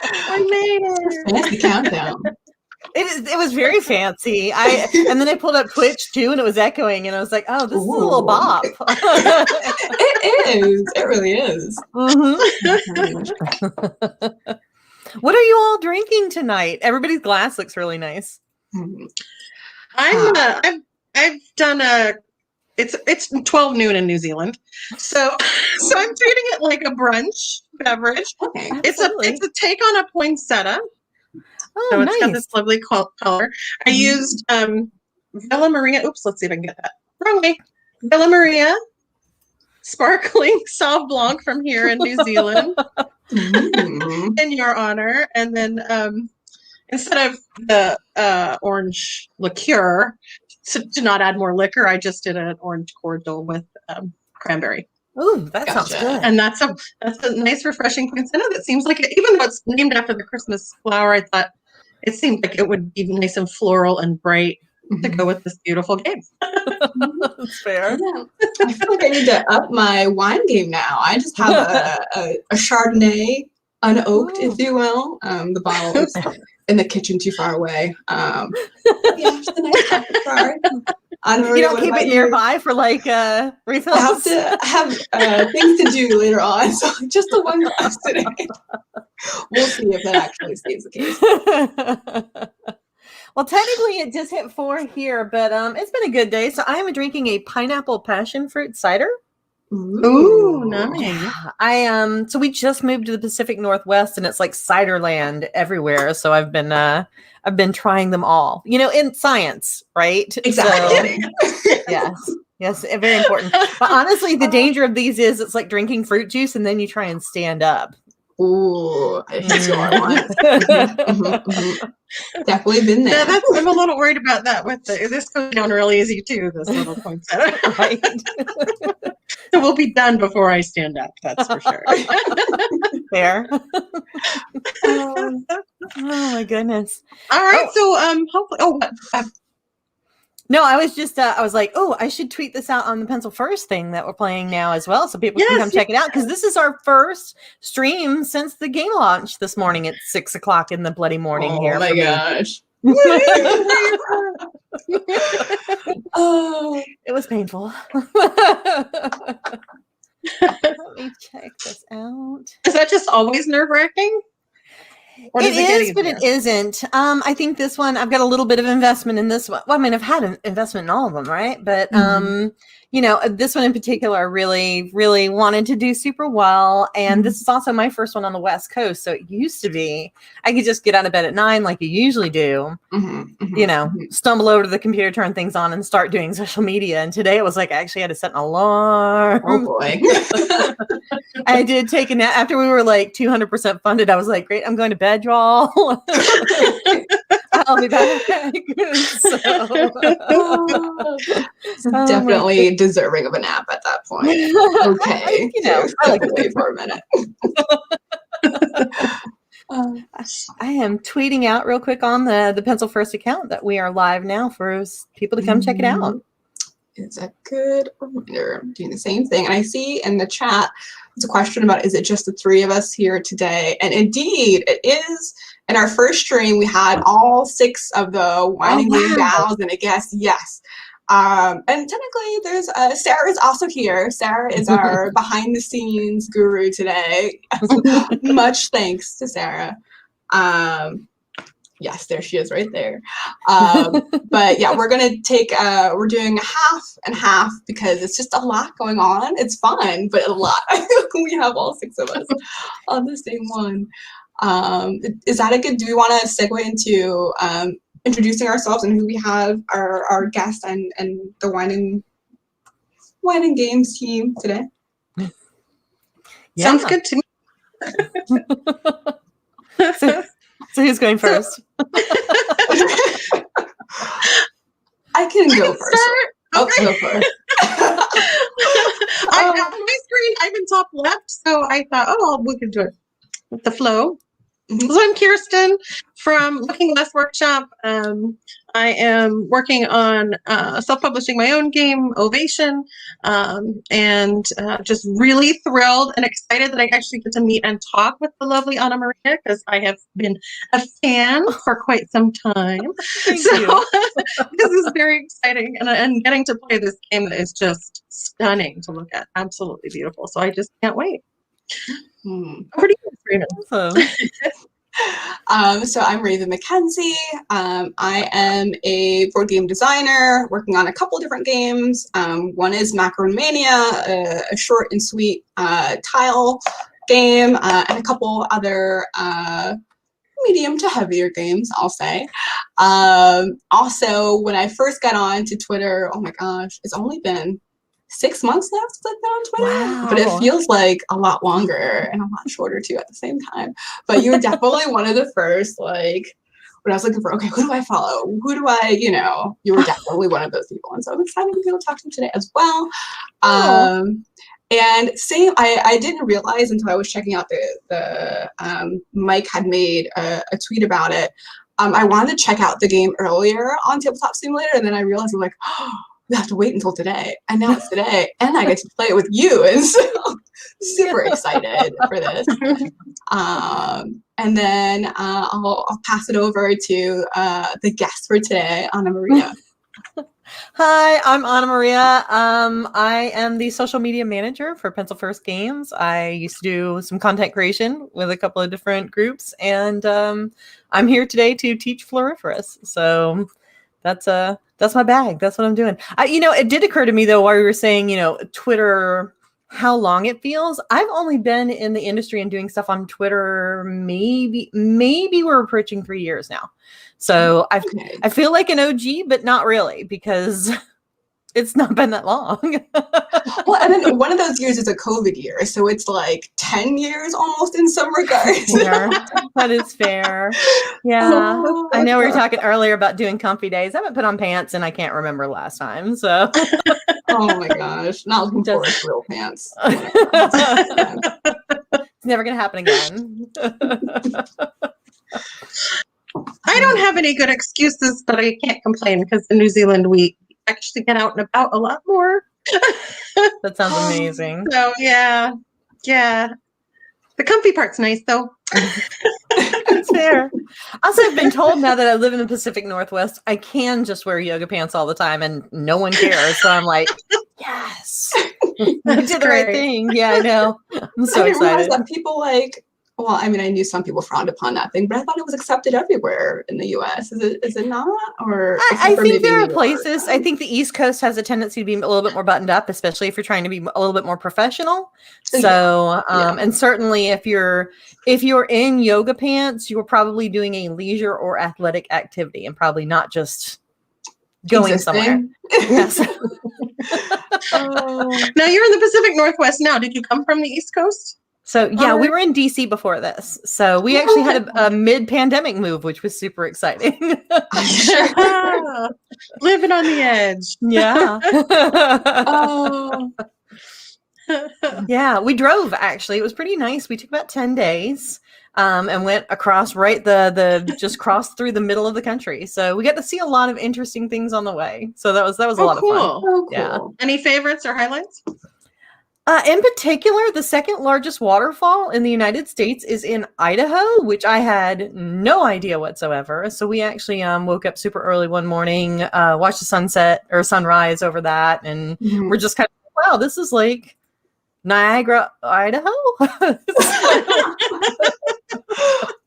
I made it. Fancy countdown. It was very fancy. And then I pulled up Twitch too, and it was echoing, and I was like, "Oh, this is a little bop." It is. It really is. What are you all drinking tonight? Everybody's glass looks really nice. I've done it's 12 noon in New Zealand, so I'm treating it like a brunch beverage. Okay. It's a take on a poinsettia. Oh, So nice. it's got this lovely color. I used Villa Maria. Oops, let's see if I can get that. Wrong way. Villa Maria sparkling Sauv Blanc from here in New Zealand in your honor. And then instead of the orange liqueur, to not add more liquor, I just did an orange cordial with cranberry. Ooh, that sounds good. And that's a nice, refreshing poinsettia that seems like even though it's named after the Christmas flower, I thought it seemed like it would be nice and floral and bright to go with this beautiful game. That's fair. Yeah. I feel like I need to up my wine game now. I just have a Chardonnay, unoaked, if you will. The bottle is in the kitchen too far away. Yeah, just a nice apple jar. You don't keep it nearby for like refills? I have to have things to do later on, so just the one glass today. We'll see if that actually stays the case. Well, technically it just hit 4 here, but it's been a good day. So I am drinking a pineapple passion fruit cider. Ooh, nice. Yeah. So we just moved to the Pacific Northwest, and it's like cider land everywhere. So I've been trying them all, in science, right? Exactly. So, yes, very important. But honestly, the danger of these is it's like drinking fruit juice and then you try and stand up. Ooh, that's what I want. Definitely been there. Yeah, I'm a little worried about that. This goes down really easy too. This little poinsettia, right? So we'll be done before I stand up. That's for sure. Fair. Oh my goodness! All right, so hopefully. No, I was just, I was like, I should tweet this out on the Pencil First thing that we're playing now as well. So people can come check it out. Because this is our first stream since the game launch this morning at 6:00 in the bloody morning here. Oh my gosh. Oh, it was painful. Let me check this out. Is that just always nerve-wracking? It is, but it isn't. I think this one, I've got a little bit of investment in this one. Well, I mean, I've had an investment in all of them, right? But, this one in particular, I really, really wanted to do super well. And this is also my first one on the West Coast. So it used to be, I could just get out of bed at 9 like you usually do, stumble over to the computer, turn things on and start doing social media. And today it was like, I actually had to set an alarm. Oh boy. I did take a nap after we were like 200% funded. I was like, great, I'm going to bed, y'all. I'll be back. Definitely deserving of a nap at that point. Okay. I like to wait for a minute. I am tweeting out real quick on the Pencil First account that we are live now for people to come check it out. It's a good reminder. I'm doing the same thing. And I see in the chat, there's a question about, is it just the 3 of us here today? And indeed, it is. In our first stream, we had all 6 of the Whining Game gals and a guest. Yes. And technically, there's Sarah's also here. Sarah is our behind-the-scenes guru today. Much thanks to Sarah. Yes, there she is right there. But yeah, we're going to take, we're doing half and half because it's just a lot going on. It's fun, but a lot. We have all 6 of us on the same one. Is that a good, do we want to segue into introducing ourselves and who we have, our guest and the Whining Games team today? Yeah. Sounds good to me. So who's going first? I can go first. Okay. Go first. On my screen, I'm in top left, so I thought, we can do it with the flow. So I'm Kirsten from Looking Glass Workshop. I am working on self-publishing my own game, Ovation, and just really thrilled and excited that I actually get to meet and talk with the lovely AnnaMaria, because I have been a fan for quite some time. Thank you. This is very exciting, and getting to play this game that is just stunning to look at. Absolutely beautiful. So I just can't wait. Over to you, Raven. Awesome. So I'm Raven Mckenzie. I am a board game designer working on a couple different games. One is Macronemania, a short and sweet tile game, and a couple other medium to heavier games, I'll say. Also, when I first got on to Twitter, oh my gosh, it's only been 6 months now since I've been on Twitter, Wow. but it feels like a lot longer and a lot shorter too at the same time. But you were definitely one of the first, like, when I was looking for, okay, who do I follow? Who do I, you were definitely one of those people. And so I'm excited to be able to talk to you today as well. And same, I didn't realize until I was checking out the Mike had made a tweet about it. I wanted to check out the game earlier on Tabletop Simulator, and then I realized I'm like, oh, we have to wait until today. And now it's today, and I get to play it with you, and so super excited for this. And then I'll pass it over to the guest for today, AnnaMaria. Hi, I'm AnnaMaria. I am the social media manager for Pencil First Games. I used to do some content creation with a couple of different groups, and I'm here today to teach Floriferous. So that's my bag. That's what I'm doing. It did occur to me though, while we were saying, Twitter, how long it feels. I've only been in the industry and doing stuff on Twitter. Maybe we're approaching 3 years now. So I feel like an OG, but not really, because it's not been that long. Well, and then one of those years is a COVID year, so it's like 10 years almost in some regards. That is fair. Yeah. I know we were talking earlier about doing comfy days. I haven't put on pants and I can't remember last time. So oh my gosh. Not looking forward to real pants. It's never gonna happen again. I don't have any good excuses, but I can't complain because in New Zealand we actually get out and about a lot more. That sounds amazing. So yeah. The comfy part's nice though. It's fair. Also, I've been told now that I live in the Pacific Northwest, I can just wear yoga pants all the time and no one cares. So I'm like, yes, I did the right thing. Yeah, I know. I'm so excited. That people I knew some people frowned upon that thing, but I thought it was accepted everywhere in the U.S. Is it not? Or I think there are places. I think the East Coast has a tendency to be a little bit more buttoned up, especially if you're trying to be a little bit more professional. So, and certainly if you're in yoga pants, you're probably doing a leisure or athletic activity, and probably not just going somewhere. Yes. Now you're in the Pacific Northwest. Now, did you come from the East Coast? So yeah, we were in DC before this. So we actually had a mid-pandemic move, which was super exciting. Living on the edge. Yeah. Yeah, we drove actually. It was pretty nice. We took about 10 days and went across just crossed through the middle of the country. So we got to see a lot of interesting things on the way. So that was a lot of fun. Oh, cool. Yeah. Any favorites or highlights? In particular, the second largest waterfall in the United States is in Idaho, which I had no idea whatsoever. So we actually woke up super early one morning, watched the sunset or sunrise over that, and we're just kind of, wow, this is like Niagara, Idaho.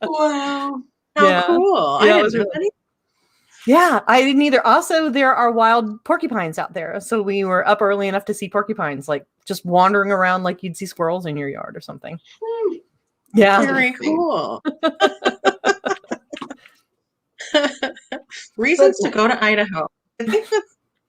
Wow. How cool. Yeah, I didn't know that. Yeah, I didn't either. Also, there are wild porcupines out there. So we were up early enough to see porcupines, like just wandering around like you'd see squirrels in your yard or something. Yeah. Very cool. Reasons to go to Idaho. I think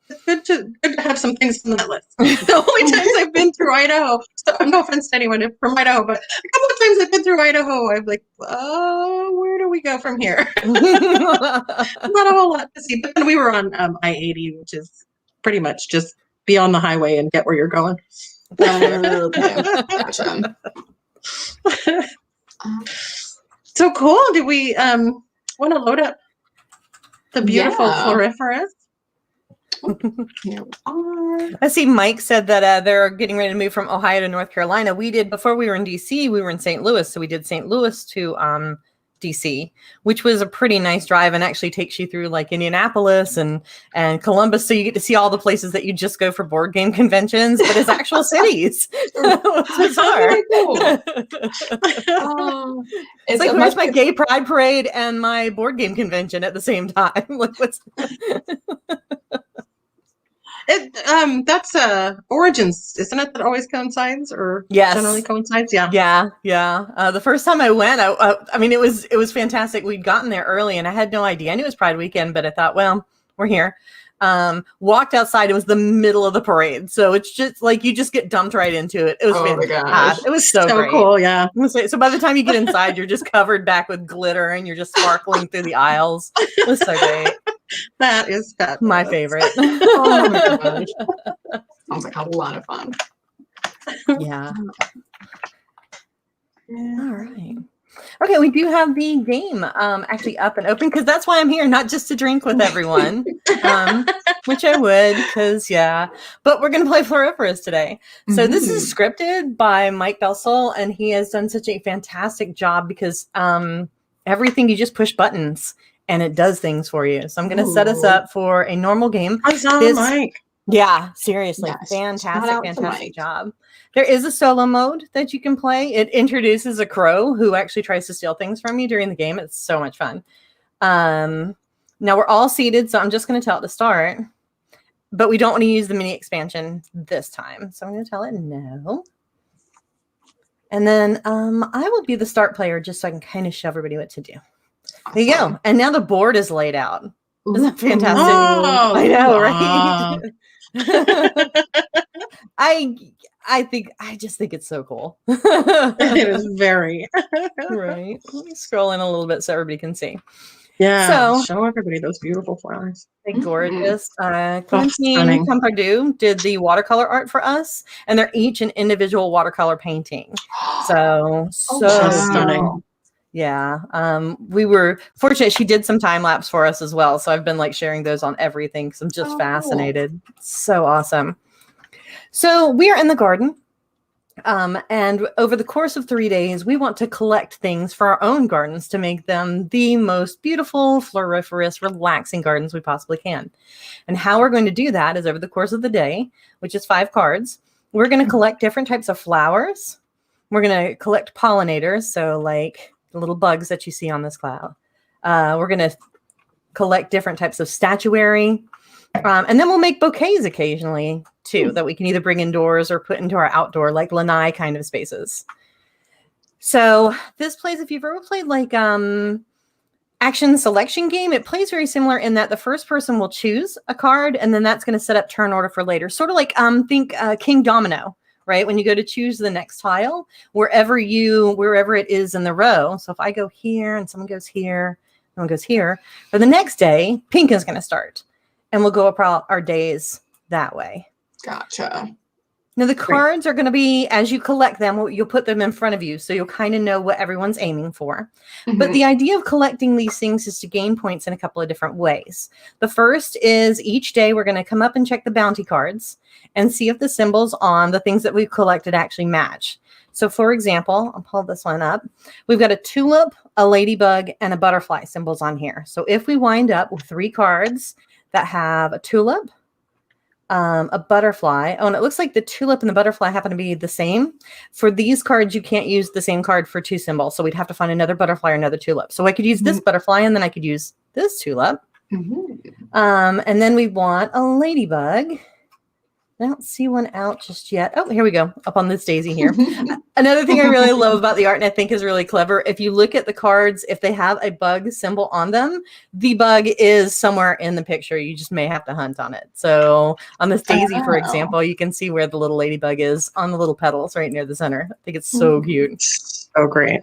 it's good to have some things on that list. The only times I've been through Idaho, so no offense to anyone from Idaho, but a couple of times I've been through Idaho, I'm like, where do we go from here? Not a whole lot to see. But then we were on I-80, which is pretty much just be on the highway and get where you're going. Okay. Gotcha. So cool. Do we want to load up the beautiful Floriferous? Here we are. I see Mike said that they're getting ready to move from Ohio to North Carolina. We did, before we were in DC, we were in St. Louis. So we did St. Louis to DC, which was a pretty nice drive and actually takes you through like Indianapolis and Columbus. So you get to see all the places that you just go for board game conventions, but as actual cities. It's bizarre. Cool. It's like, where's my gay pride parade and my board game convention at the same time? Like, what's that's Origins, isn't it? That always coincides, or generally coincides. Yeah. The first time I went, I mean, it was fantastic. We'd gotten there early, and I had no idea. I knew it was Pride Weekend, but I thought, well, we're here. Walked outside. It was the middle of the parade, so it's just like you just get dumped right into it. It was fantastic. It was so great. Cool. Yeah. So by the time you get inside, you're just covered back with glitter, and you're just sparkling through the aisles. It was so great. That is fabulous. My favorite. Oh my gosh. Sounds like a lot of fun. Yeah. All right. Okay, we do have the game actually up and open, because that's why I'm here, not just to drink with everyone, which I would, because but we're going to play Floriferous today. So this is scripted by Mike Belsel, and he has done such a fantastic job because everything, you just push buttons and it does things for you. So I'm going to set us up for a normal game. Mike. Yeah, seriously. Yes. Fantastic job. There is a solo mode that you can play. It introduces a crow who actually tries to steal things from you during the game. It's so much fun. Now we're all seated, so I'm just going to tell it to start. But we don't want to use the mini expansion this time. So I'm going to tell it no. And then I will be the start player just so I can kind of show everybody what to do. There you go. And now the board is laid out. Isn't that fantastic? Oh, I know, right? I just think it's so cool. It is very right. Let me scroll in a little bit so everybody can see. Yeah. So show everybody those beautiful flowers. They're gorgeous. Clementine Campardu did the watercolor art for us, and they're each an individual watercolor painting. So stunning. Yeah. We were fortunate. She did some time lapse for us as well. So I've been like sharing those on everything because I'm just fascinated. So awesome. So we are in the garden. And over the course of 3 days, we want to collect things for our own gardens to make them the most beautiful, floriferous, relaxing gardens we possibly can. And how we're going to do that is over the course of the day, which is 5 cards, we're going to collect different types of flowers. We're going to collect pollinators. So like the little bugs that you see on this cloud. We're going to collect different types of statuary. And then we'll make bouquets occasionally too, that we can either bring indoors or put into our outdoor, like lanai kind of spaces. So this plays, if you've ever played like action selection game, it plays very similar in that the first person will choose a card, and then that's going to set up turn order for later. Sort of like think King Domino. Right? When you go to choose the next tile, wherever it is in the row. So if I go here and someone goes here, someone goes here, for the next day, pink is going to start. And we'll go about our days that way. Gotcha. Now the cards are going to be, as you collect them, you'll put them in front of you. So you'll kind of know what everyone's aiming for. But the idea of collecting these things is to gain points in a couple of different ways. The first is each day we're going to come up and check the bounty cards and see if the symbols on the things that we've collected actually match. So for example, I'll pull this one up. We've got a tulip, a ladybug, and a butterfly symbols on here. So if we wind up with 3 cards that have a tulip, a butterfly. Oh, and it looks like the tulip and the butterfly happen to be the same. For these cards, you can't use the same card for 2 symbols. So we'd have to find another butterfly or another tulip. So I could use this butterfly, and then I could use this tulip. And then we want a ladybug. I don't see one out just yet. Oh, here we go. Up on this daisy here. Another thing I really love about the art, and I think is really clever, if you look at the cards, if they have a bug symbol on them, the bug is somewhere in the picture. You just may have to hunt on it. So on this daisy, for example, you can see where the little ladybug is on the little petals right near the center. I think it's so cute. So great.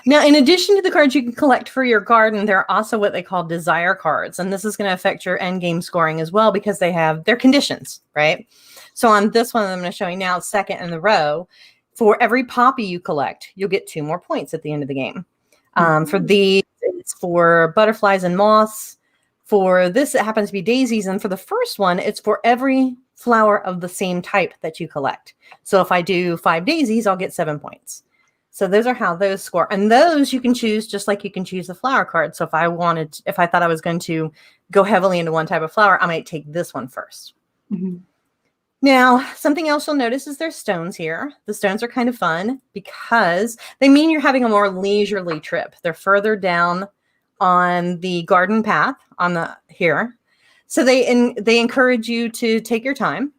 Now, in addition to the cards you can collect for your garden, there are also what they call desire cards. And this is going to affect your end game scoring as well, because they have their conditions, right? So on this one that I'm going to show you now, second in the row, For every poppy you collect, you'll get 2 more points at the end of the game. For these, it's for butterflies and moths. For this, it happens to be daisies. And for the first one, it's for every flower of the same type that you collect. So if I do 5 daisies, I'll get 7 points. So those are how those score. And those you can choose just like you can choose the flower card. So if I thought I was going to go heavily into one type of flower, I might take this one first. Mm-hmm. Now, something else you'll notice is there's stones here. The stones are kind of fun because they mean you're having a more leisurely trip. They're further down on the garden path here. So they encourage you to take your time.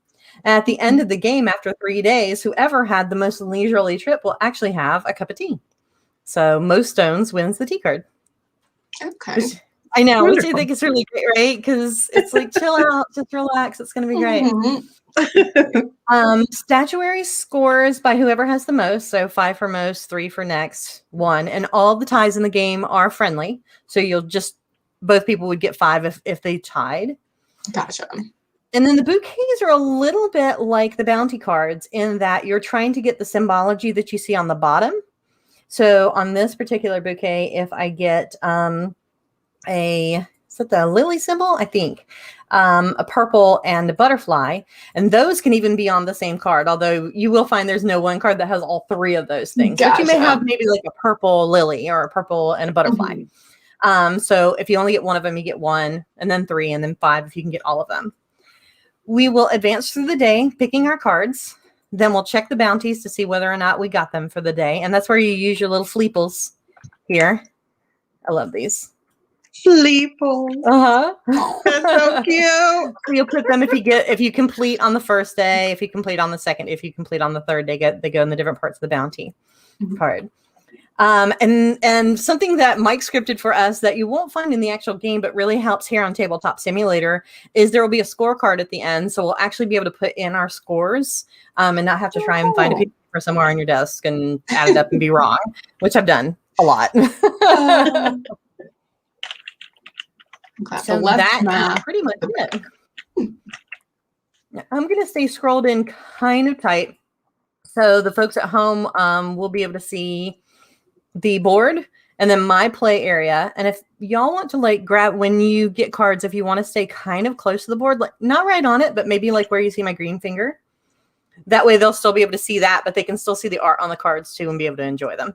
At the end of the game, after 3 days, whoever had the most leisurely trip will actually have a cup of tea. So most stones wins the tea card. Okay. I know, which I think is really great, right? Because it's like, chill out, just relax. It's going to be great. Statuary scores by whoever has the most. So 5 for most, 3 for next, 1. And all the ties in the game are friendly. So both people would get 5 if they tied. Gotcha. And then the bouquets are a little bit like the bounty cards in that you're trying to get the symbology that you see on the bottom. So on this particular bouquet, if I get is that the lily symbol? I think a purple and a butterfly, and those can even be on the same card. Although you will find there's no one card that has all 3 of those things. Gotcha. But you may have maybe like a purple lily or a purple and a butterfly. Mm-hmm. So if you only get one of them, you get 1, and then 3, and then 5 if you can get all of them. We will advance through the day picking our cards. Then we'll check the bounties to see whether or not we got them for the day. And that's where you use your little fleeples here. I love these. Fleeples. That's so cute. You'll put them if you complete on the first day, if you complete on the second, if you complete on the third, they go in the different parts of the bounty card. And something that Mike scripted for us that you won't find in the actual game, but really helps here on Tabletop Simulator, is there will be a scorecard at the end. So we'll actually be able to put in our scores and not have to try and find a piece of paper somewhere on your desk and add it up and be wrong, which I've done a lot. So that's pretty much it. Now, I'm going to stay scrolled in kind of tight. So the folks at home will be able to see the board and then my play area. And if y'all want to like grab when you get cards, if you want to stay kind of close to the board, like not right on it, but maybe like where you see my green finger. That way they'll still be able to see that, but they can still see the art on the cards too and be able to enjoy them.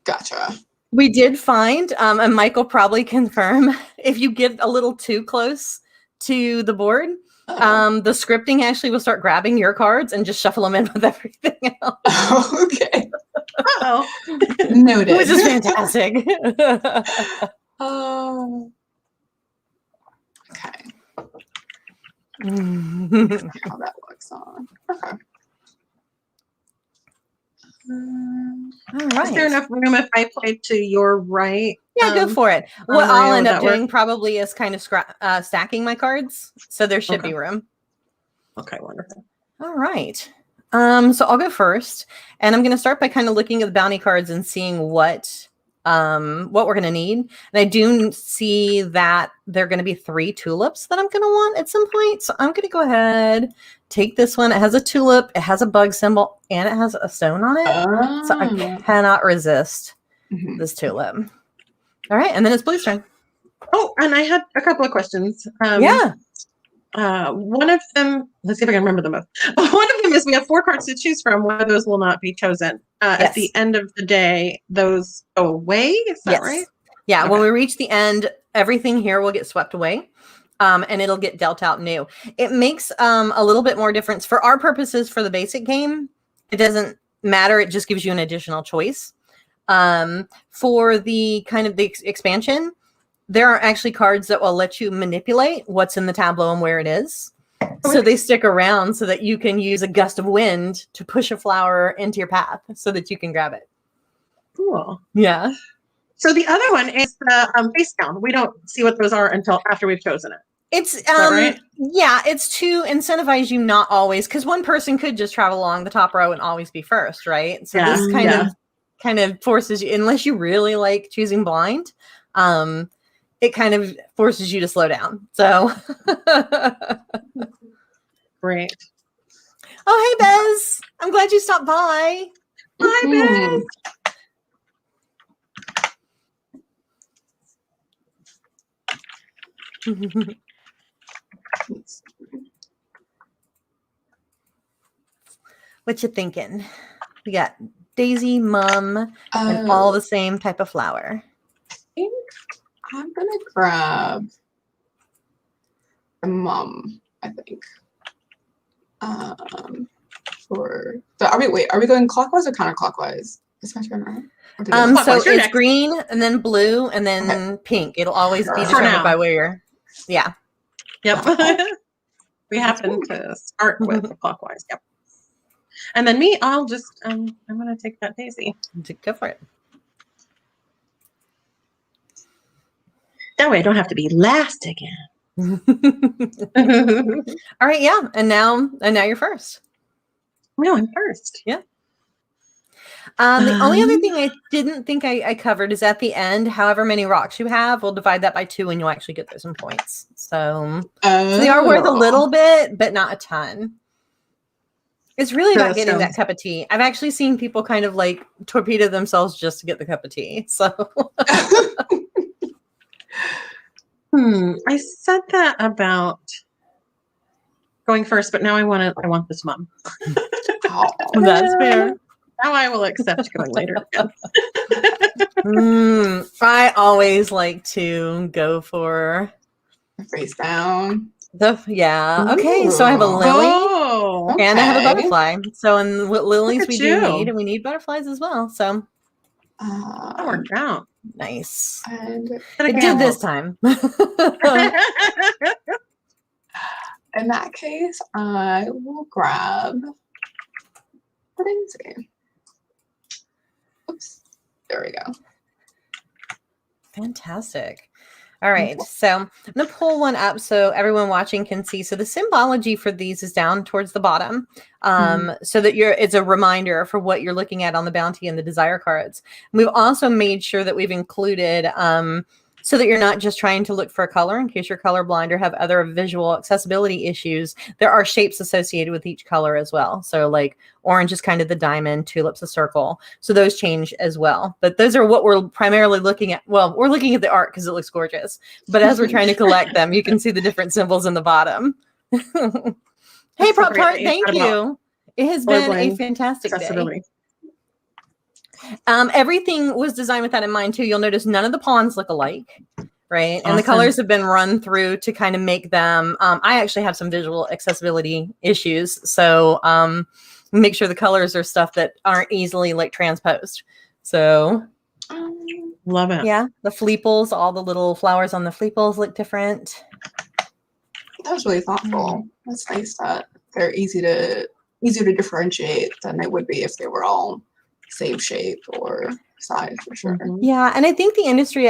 Gotcha. We did find, and Mike will probably confirm, if you get a little too close to the board, the scripting actually will start grabbing your cards and just shuffle them in with everything else. Oh, okay. Uh-oh. Noted. Which is fantastic. Oh. Okay. How that looks on. Okay. All right. Is there enough room if I play to your right? Yeah, go for it. What I'll end up doing probably is kind of stacking my cards. So there should be room. Okay, wonderful. All right. So I'll go first. And I'm going to start by kind of looking at the bounty cards and seeing what we're going to need. And I do see that there are going to be 3 tulips that I'm going to want at some point. So I'm going to go ahead, take this one. It has a tulip, it has a bug symbol, and it has a stone on it. So I cannot resist this tulip. All right. And then it's Blue's turn. Oh, and I had a couple of questions. One of them, let's see if I can remember them both. One of them is we have 4 cards to choose from. One of those will not be chosen. At the end of the day, those go away. Is that right? Yeah. Okay. When we reach the end, everything here will get swept away. And it'll get dealt out new. It makes a little bit more difference for our purposes for the basic game. It doesn't matter. It just gives you an additional choice. For the kind of the expansion, there are actually cards that will let you manipulate what's in the tableau and where it is. So they stick around so that you can use a gust of wind to push a flower into your path so that you can grab it. Cool. Yeah. So the other one is the face down. We don't see what those are until after we've chosen it. It's right? Yeah, it's to incentivize you not always, because one person could just travel along the top row and always be first, right? So this kind of forces you, unless you really like choosing blind, it kind of forces you to slow down. So great. Oh, hey Bez. I'm glad you stopped by. Hi, Ben. What you thinking? We got daisy, mum, and all the same type of flower. I think I'm gonna grab the mum, I think. Are we going clockwise or counterclockwise? Is my turn right? So it's green and then blue and then pink. It'll always be determined by where you're. Yeah. Yep. We happen to start with the clockwise. Yep. And then me, I'll just I'm gonna take that daisy. Go for it. That way I don't have to be last again. All right, yeah. And now you're first. No, I'm first. Yeah. The only other thing I didn't think I covered is at the end, however many rocks you have, we'll divide that by 2 and you'll actually get some points. So they are worth a little bit, but not a ton. It's really about getting that cup of tea. I've actually seen people kind of like torpedo themselves just to get the cup of tea. So I said that about going first, but now I want this mum. That's fair. Now I will accept going later. I always like to go for face down. Okay, so I have a lily and I have a butterfly. So in what lilies we do need, and we need butterflies as well. So that worked out. Nice. And it did this time. In that case, I will grab the daisy. Oops. There we go. Fantastic. All right, so I'm going to pull one up so everyone watching can see. So the symbology for these is down towards the bottom, so that it's a reminder for what you're looking at on the bounty and the desire cards. And we've also made sure that we've included so that you're not just trying to look for a color in case you're colorblind or have other visual accessibility issues. There are shapes associated with each color as well. So like orange is kind of the diamond, tulip's a circle. So those change as well. But those are what we're primarily looking at. Well, we're looking at the art because it looks gorgeous. But as we're trying to collect them, you can see the different symbols in the bottom. Hey, Prop Tart, thank you. It has been a fantastic day. Everything was designed with that in mind too. You'll notice none of the pawns look alike, right? And the colors have been run through to kind of make them. I actually have some visual accessibility issues, so make sure the colors are stuff that aren't easily like transposed. So love it. Yeah, the fleeples, all the little flowers on the fleeples look different. That was really thoughtful. That's nice that they're easier to differentiate than they would be if they were all same shape or size for sure. Yeah, and I think the industry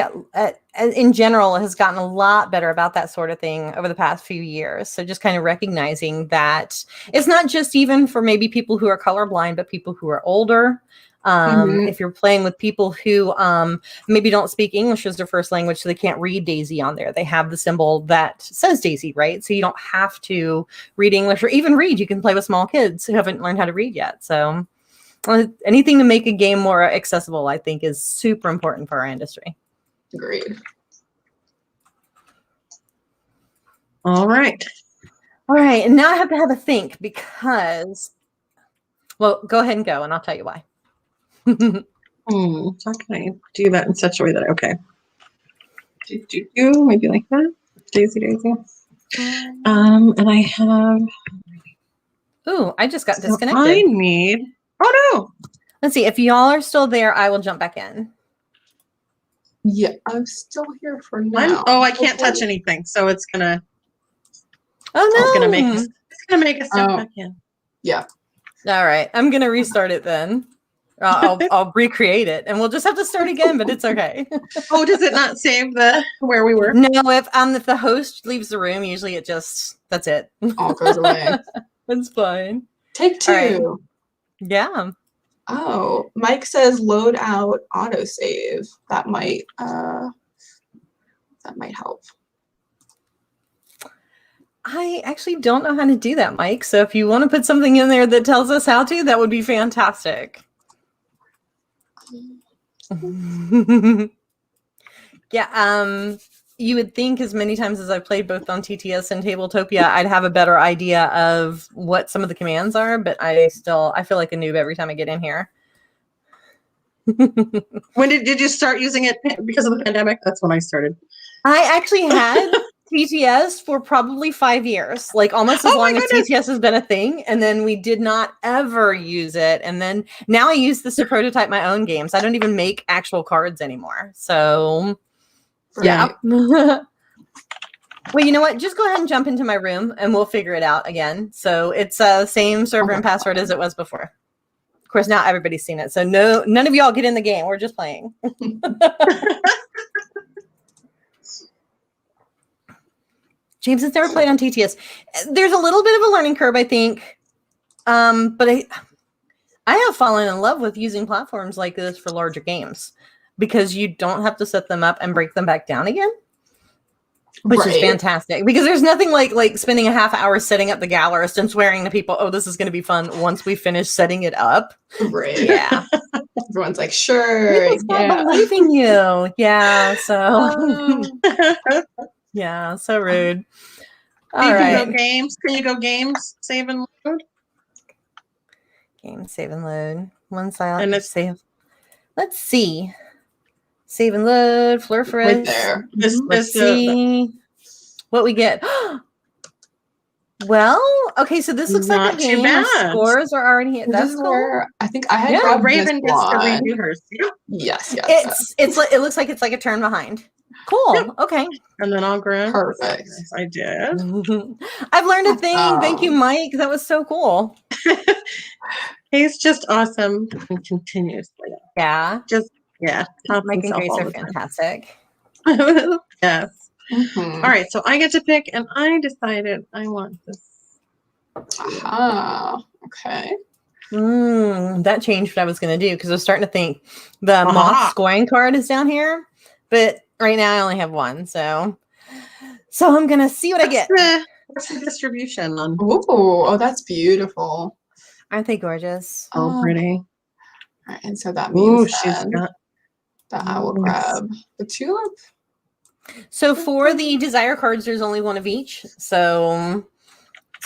in general has gotten a lot better about that sort of thing over the past few years. So just kind of recognizing that it's not just even for maybe people who are colorblind, but people who are older. If you're playing with people who maybe don't speak English as their first language, so they can't read Daisy on there. They have the symbol that says Daisy, right? So you don't have to read English or even read. You can play with small kids who haven't learned how to read yet. So anything to make a game more accessible, I think, is super important for our industry. Agreed. All right. And now I have to have a think because, well, go ahead and go, and I'll tell you why. How can I do that in such a way that maybe like that? Daisy. And I have. Ooh, I just got disconnected. I need. Oh no! Let's see. If y'all are still there, I will jump back in. Yeah, I'm still here for now. I can't touch anything, so it's gonna. Oh no! It's gonna make us jump back in. Yeah. All right, I'm gonna restart it then. I'll recreate it, and we'll just have to start again. But it's okay. Oh, does it not save where we were? No, if the host leaves the room, usually that's it. All goes away. It's fine. Take 2. Right. Yeah. Oh, Mike says load out autosave. That might help. I actually don't know how to do that, Mike. So if you want to put something in there that tells us how to, that would be fantastic. Yeah, you would think as many times as I've played both on TTS and Tabletopia, I'd have a better idea of what some of the commands are, but I feel like a noob every time I get in here. When did you start using it? Because of the pandemic? That's when I started. I actually had TTS for probably 5 years, like almost as long as TTS has been a thing. And then we did not ever use it. And then now I use this to prototype my own games. I don't even make actual cards anymore. So yeah. Well, you know what? Just go ahead and jump into my room and we'll figure it out again. So it's the same server and password as it was before. Of course, now everybody's seen it. So none of y'all get in the game. We're just playing. James has never played on TTS. There's a little bit of a learning curve, I think. But I have fallen in love with using platforms like this for larger games because you don't have to set them up and break them back down again, which is fantastic. Because there's nothing like spending a half hour setting up the gallerist and swearing to people, oh, this is going to be fun once we finish setting it up. Right. Yeah. Everyone's like, sure. People's not believing you. Yeah. So. Yeah, so rude. All right. Can you go games? Save and load? Game, save and load. One silent and save. Let's see. Save and load. Floriferous. Right there. Let's see what we get. Well, okay, so this looks like a game where scores are already hit. That's cool. I think I had Raven gets to redo hers. Yes. It looks like it's like a turn behind. Cool. Yep. Okay. And then I'll grab. Perfect. Yes, I did. I've learned a thing. Thank you, Mike. That was so cool. He's just awesome and continuously. Yeah. Mike and Grace are fantastic. Yes. Mm-hmm. All right. So I get to pick, and I decided I want this. Okay. That changed what I was going to do because I was starting to think the moth scoring card is down here, but right now I only have one, so I'm gonna see what I get. What's the distribution on? Oh, that's beautiful. Aren't they gorgeous? Oh, pretty. All right, and so that means she's got that I will grab the tulip. So for the desire cards, there's only one of each. So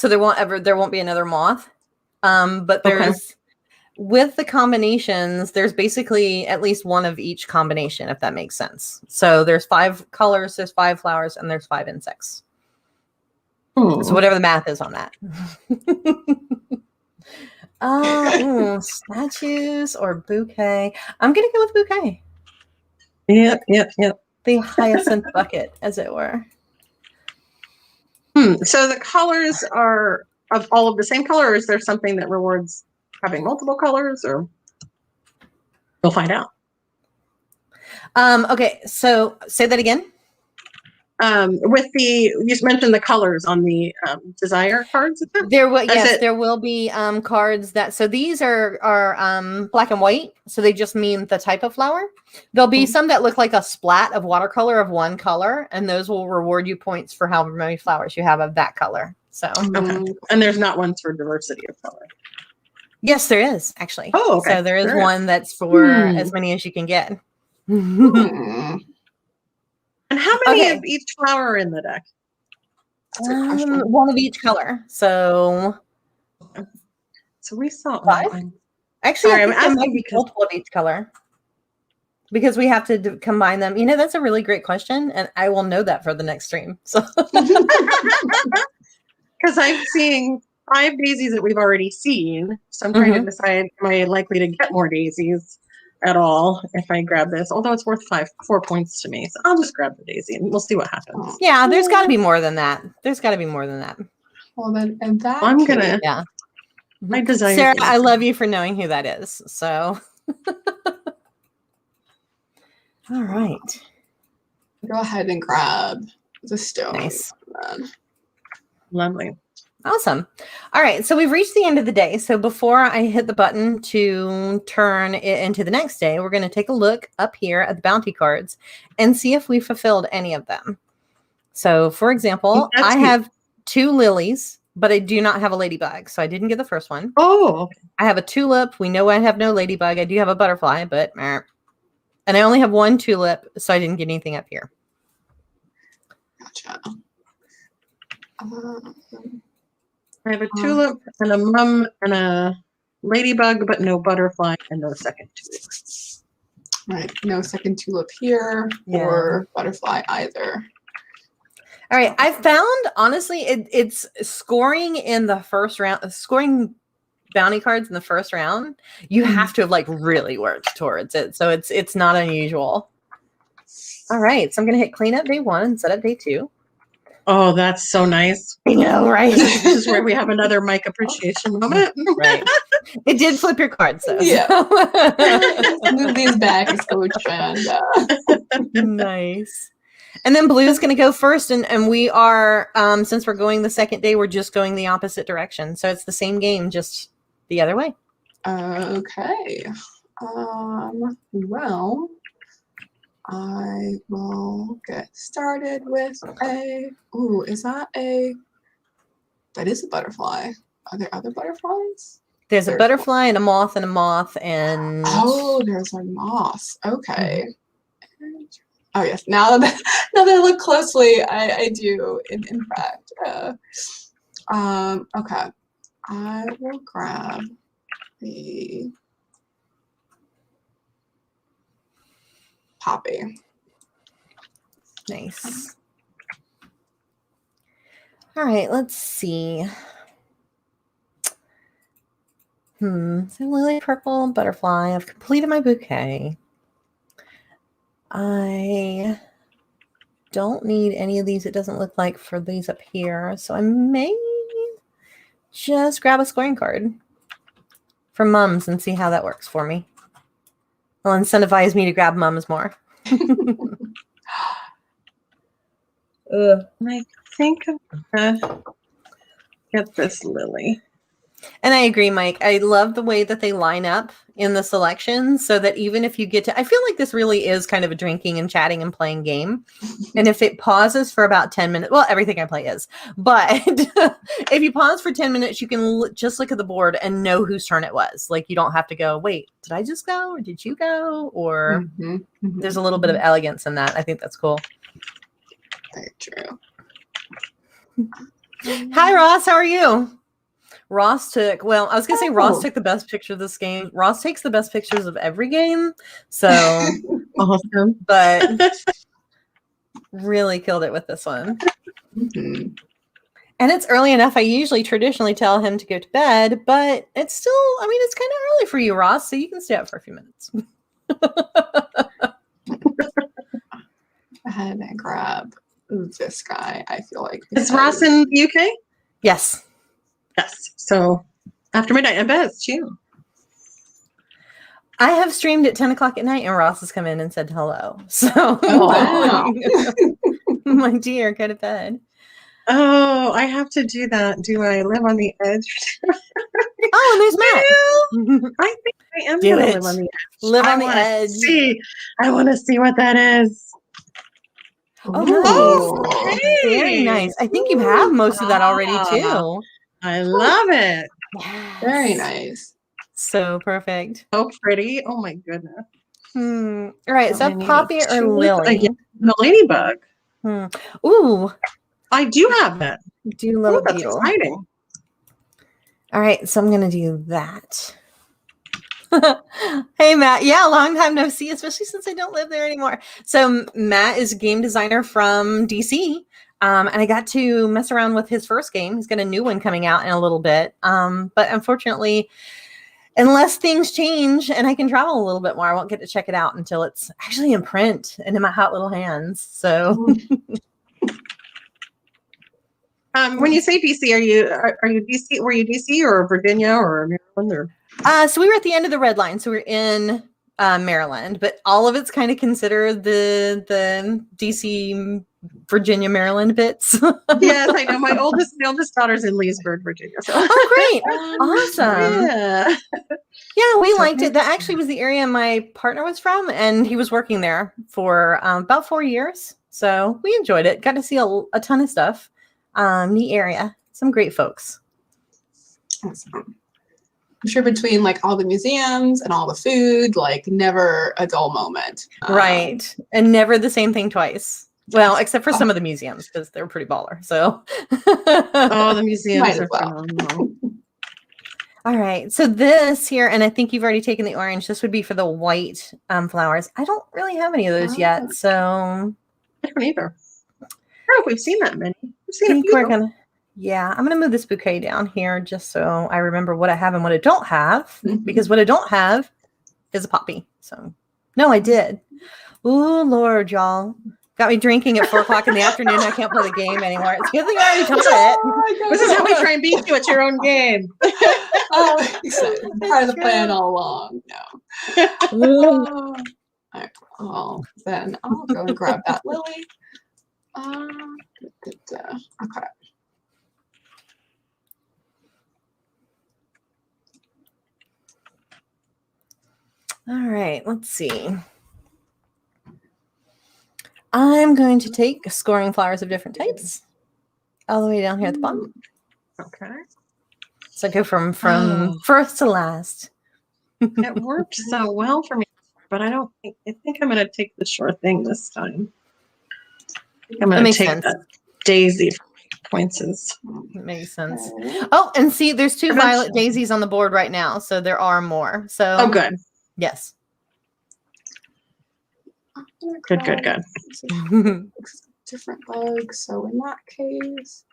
there won't be another moth. But there's with the combinations, there's basically at least one of each combination, if that makes sense. So there's 5 colors, there's 5 flowers, and there's 5 insects. So whatever the math is on that. Statues or bouquet. I'm gonna go with bouquet. Yep. The hyacinth bucket, as it were. So the colors are of all of the same color, or is there something that rewards having multiple colors, or we'll find out. Okay, so say that again. You mentioned the colors on the desire cards. There will be cards that. So these are black and white. So they just mean the type of flower. There'll be some that look like a splat of watercolor of one color, and those will reward you points for however many flowers you have of that color. So and there's not ones for diversity of color. Yes, there is actually. Oh, okay. So there is one that's for as many as you can get. And how many of each flower are in the deck? One of each color. So we saw 5. Actually, I think there might be multiple of each color because we have to combine them. You know, that's a really great question, and I will know that for the next stream. So, because I'm seeing 5 daisies that we've already seen, so I'm trying to decide: am I likely to get more daisies at all if I grab this? Although it's worth 4 points to me, so I'll just grab the daisy and we'll see what happens. Yeah, there's got to be more than that. Well, then, and that I'm gonna. Yeah. My design. Sarah, I love you for knowing who that is. So. All right. Go ahead and grab the stone. Nice. Lovely. Awesome. All right. So we've reached the end of the day. So before I hit the button to turn it into the next day, we're going to take a look up here at the bounty cards and see if we fulfilled any of them. So for example, I have 2 lilies but I do not have a ladybug, so I didn't get the first one. Oh, okay. I have a tulip. We know I have no ladybug. I do have a butterfly, but and I only have one tulip, so I didn't get anything up here. Gotcha. I have a tulip and a mum and a ladybug, but no butterfly and no second tulip. Right, no second tulip here or butterfly either. All right, I found, honestly, it's scoring in the first round, scoring bounty cards in the first round. You have to have like really worked towards it, so it's not unusual. All right, so I'm gonna hit clean up day 1 and set up day 2. Oh, that's so nice. I know, right? This is where we have another Mike appreciation moment. Right. It did flip your cards, though. Yeah. Move these back, Coach. And nice. And then blue is going to go first, and we are, since we're going the second day, we're just going the opposite direction. So it's the same game, just the other way. Okay. Well, I will get started with a. Ooh, is that a? That is a butterfly. Are there other butterflies? There's a butterfly and a moth and. Oh, there's a moth. Okay. Mm-hmm. Oh yes. Now that I look closely, I do. In fact. Okay. I will grab the poppy. Nice. All right, let's see. So lily purple butterfly. I've completed my bouquet. I don't need any of these. It doesn't look like for these up here. So I may just grab a scoring card from Mums and see how that works for me. Will incentivize me to grab Mums more. I think I'm gonna get this lily. And I agree, Mike. I love the way that they line up in the selections so that even if you get to, I feel like this really is kind of a drinking and chatting and playing game. And if it pauses for about 10 minutes, well, everything I play is, but if you pause for 10 minutes, you can just look at the board and know whose turn it was. Like you don't have to go, wait, did I just go? Or did you go? Or there's a little bit of elegance in that. I think that's cool. Very true. Hi, Ross. How are you? Ross took, well, I was going to say Ross took the best picture of this game. Ross takes the best pictures of every game. So awesome. But really killed it with this one. And it's early enough. I usually traditionally tell him to go to bed, but it's still, I mean, it's kind of early for you, Ross, so you can stay up for a few minutes. Ahead and grab this guy, I feel like. Is Ross in the UK? Yes. Yes. So after midnight, I bet it's you. I have streamed at 10 o'clock at night and Ross has come in and said hello. So, wow. My dear, go to bed. Oh, I have to do that. Do I live on the edge? Oh, and there's Matt. I think I am going to live on the edge. Live on the edge. I want to see what that is. Oh, nice. Okay. Very nice. I think you have most of that already too. I love it. Yes. Very nice. So perfect. So pretty. Oh my goodness. All right. So poppy or lily? The ladybug. Ooh. I do have that. Do love that's beetle. exciting. All right. So I'm going to do that. Hey, Matt. Yeah, long time no see, especially since I don't live there anymore. So Matt is a game designer from DC. And I got to mess around with his first game. He's got a new one coming out in a little bit. But unfortunately, unless things change and I can travel a little bit more, I won't get to check it out until it's actually in print and in my hot little hands. So when you say DC, are you DC? Were you DC or Virginia or Maryland or? So we were at the end of the red line. So we're in Maryland, but all of it's kind of considered the DC, Virginia, Maryland bits. Yes, I know. My oldest daughter's in Leesburg, Virginia. So. Oh, great. Awesome. Yeah. Yeah, we liked it. That actually was the area my partner was from, and he was working there for about 4 years. So we enjoyed it. Got to see a ton of stuff. Neat area. some great folks. Awesome. I'm sure between like all the museums and all the food, like never a dull moment. Right. And never the same thing twice. Well, except for some of the museums because they're pretty baller. So the museums are phenomenal. All right. So this here, and I think you've already taken the orange. This would be for the white flowers. I don't really have any of those yet. So I don't either. I don't know if we've seen that many. We've seen a few. I'm going to move this bouquet down here just so I remember what I have and what I don't have, because what I don't have is a poppy. So, no, I did. Oh, Lord, y'all. Got me drinking at 4 o'clock in the afternoon. I can't play the game anymore. It's good thing I already told it. This is how we try and beat you at your own game. Part of the plan all along. No. All right. Well, then I'll go and grab that lily. Okay. All right, let's see. I'm going to take scoring flowers of different types all the way down here at the bottom. Okay. So I go from first to last. It worked so well for me, but I think I'm going to take the sure thing this time. I'm going to take that daisy for my points. That makes sense. Oh, and see, there's 2 violet daisies on the board right now, so there are more. So oh, good. Yes. Good. Different bugs. So in that case,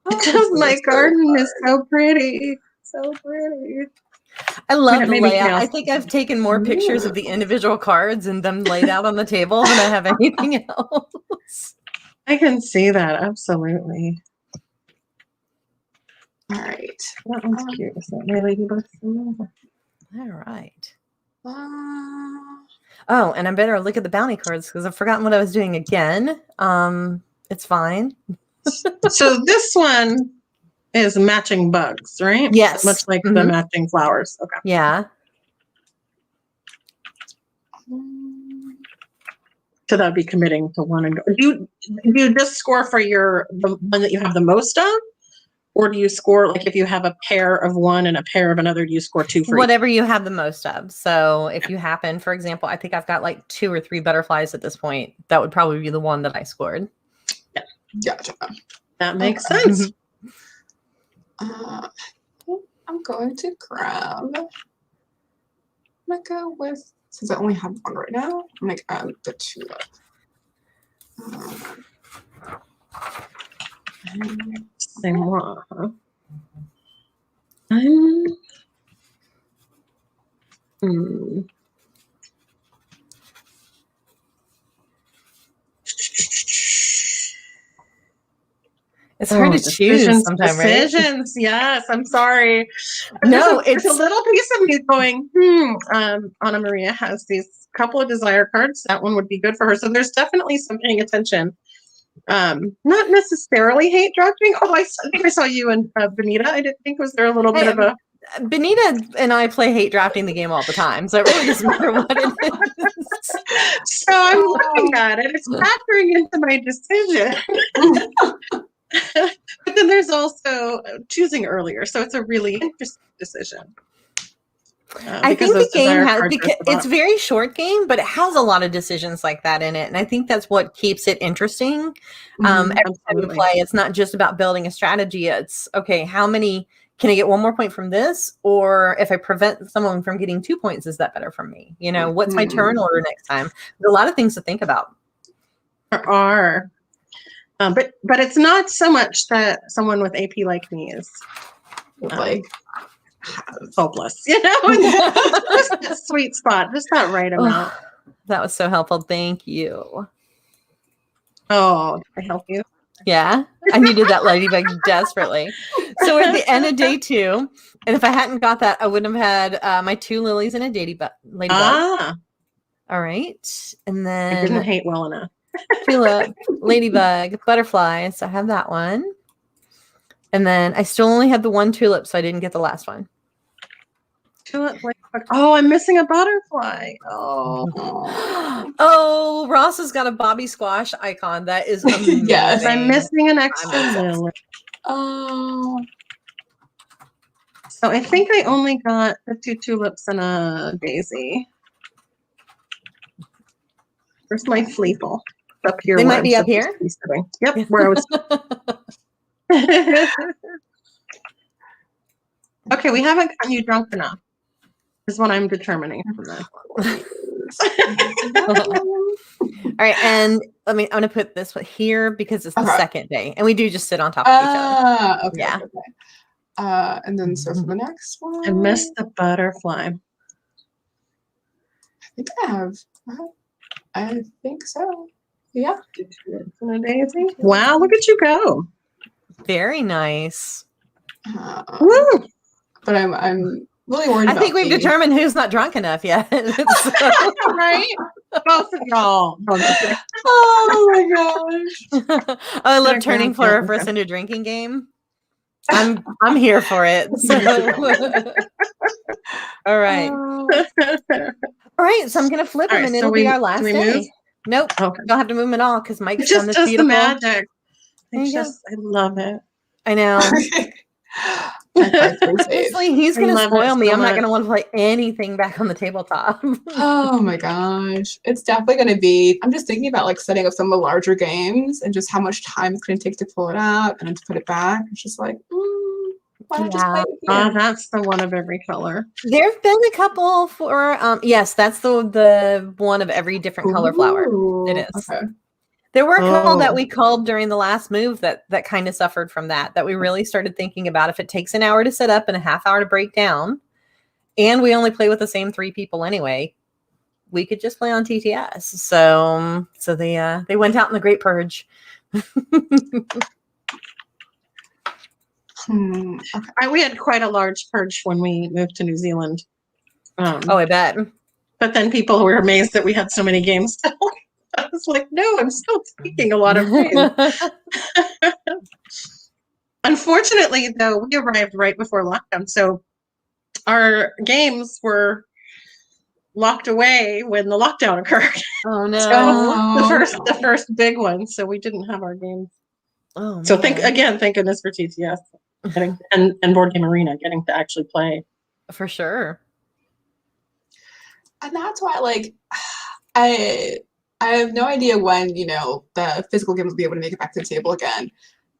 my garden is so pretty. So pretty. I love the layout. I think I've taken more pictures of the individual cards and them laid out on the table than I have anything else. I can see that. Absolutely. All right. That one's cute. Is that my ladybug? All right. Oh, and I better look at the bounty cards because I've forgotten what I was doing again. It's fine. So this one is matching bugs, right? Yes. Much like the matching flowers. Okay. Yeah. So that would be committing to one and go. Do you just score for the one that you have the most of? Or do you score, like if you have a pair of one and a pair of another, do you score 2 for whatever you have the most of? So if you happen, for example, I think I've got like 2 or 3 butterflies at this point. That would probably be the one that I scored. Yeah. Gotcha. That makes sense. I'm going to grab. I'm going to go with, since I only have one right now, I'm going to grab the tulip. Same one, huh? It's hard to choose sometimes, right? Decisions, yes. I'm sorry. No, it's a little piece of me going, AnnaMaria has these couple of desire cards. That one would be good for her. So there's definitely some paying attention. Not necessarily hate drafting. Oh, I think I saw you and Benita. I didn't think, was there a little bit of a... Benita and I play hate drafting the game all the time, so it really doesn't matter what it is. So I'm looking at it. It's factoring into my decision. But then there's also choosing earlier. So it's a really interesting decision. I think the game it's a very short game, but it has a lot of decisions like that in it. And I think that's what keeps it interesting. Every time you play, it's not just about building a strategy. It's, okay, how many, can I get 1 more point from this? Or if I prevent someone from getting 2 points, is that better for me? You know, what's my turn order next time? There's a lot of things to think about. There are. But it's not so much that someone with AP like me is like hopeless, you know. Just that sweet spot, just that right amount. That was so helpful. Thank you. Oh, did I help you? Yeah, I needed that ladybug desperately. So we're at the end of day 2, and if I hadn't got that, I wouldn't have had my 2 lilies and a ladybug. All right, and then I didn't hate well enough. Tulip, ladybug, butterfly. So I have that one. And then I still only had the 1 tulip, so I didn't get the last one. Tulip, ladybug. Oh, I'm missing a butterfly. Oh, Ross has got a Bobby Squash icon. That is amazing. Yes, I'm missing an extra lily. Oh. So I think I only got the 2 tulips and a daisy. Where's my Fleefle? Up here. They might be up here. Yep, where I was. Okay, we haven't gotten you drunk enough. Is what I'm determining from this. All right, and I'm gonna put this one here because it's the second day, and we do just sit on top of each other. Okay. Yeah. Okay. And then so for the next one, I missed the butterfly. I think I have. I think so. Yeah. Wow, look at you go. Very nice. Woo! But I'm really worried. I think we've determined who's not drunk enough yet. Right? Both of y'all. Oh my gosh. I love turning Floriferous into a drinking game. I'm here for it. So. All right. All right, so I'm gonna flip them, and it'll be our last day. Move? Nope, don't have to move them at all because Mike's done this beautiful. The magic. I love it. I know. Honestly, he's gonna spoil me. I'm not gonna want to play anything back on the tabletop. Oh my gosh, it's definitely gonna be. I'm just thinking about like setting up some of the larger games and just how much time it's gonna take to pull it out and then to put it back. It's just like. Why not just play it here? That's the one of every color. There have been a couple for yes, that's the one of every different color flower. It is. Okay. There were a couple that we culled during the last move that kind of suffered from that we really started thinking about. If it takes an hour to set up and a half hour to break down, and we only play with the same 3 people anyway, we could just play on TTS. So they went out in the Great Purge. Okay. We had quite a large purge when we moved to New Zealand. I bet. But then people were amazed that we had so many games still. I was like, no, I'm still taking a lot of games. Unfortunately, though, we arrived right before lockdown, so our games were locked away when the lockdown occurred. Oh no! So the first big one, so we didn't have our games. Oh, so thank goodness for TTS and Board Game Arena getting to actually play. For sure. And that's why, like, I have no idea when, the physical game will be able to make it back to the table again.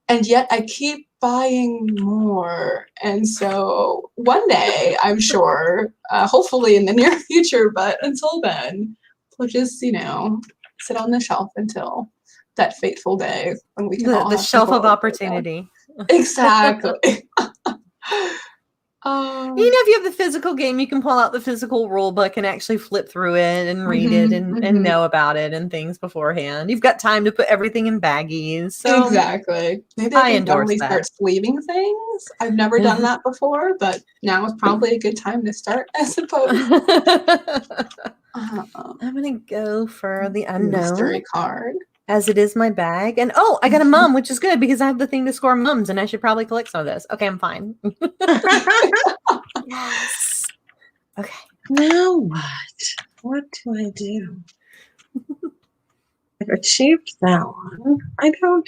And yet I keep buying more. And so one day, I'm sure, hopefully in the near future, but until then, we'll just, sit on the shelf until that fateful day when we can all the shelf of opportunity. Exactly. If you have the physical game, you can pull out the physical rule book and actually flip through it and read it and know about it and things beforehand. You've got time to put everything in baggies. So exactly. Maybe I can finally start sleeving things. I've never done that before, but now is probably a good time to start, I suppose. I'm going to go for the unknown. Mystery card. As it is my bag. And I got a mum, which is good because I have the thing to score mums and I should probably collect some of this. Okay, I'm fine. Yes. Okay. Now what? What do I do? I've achieved that one. I don't.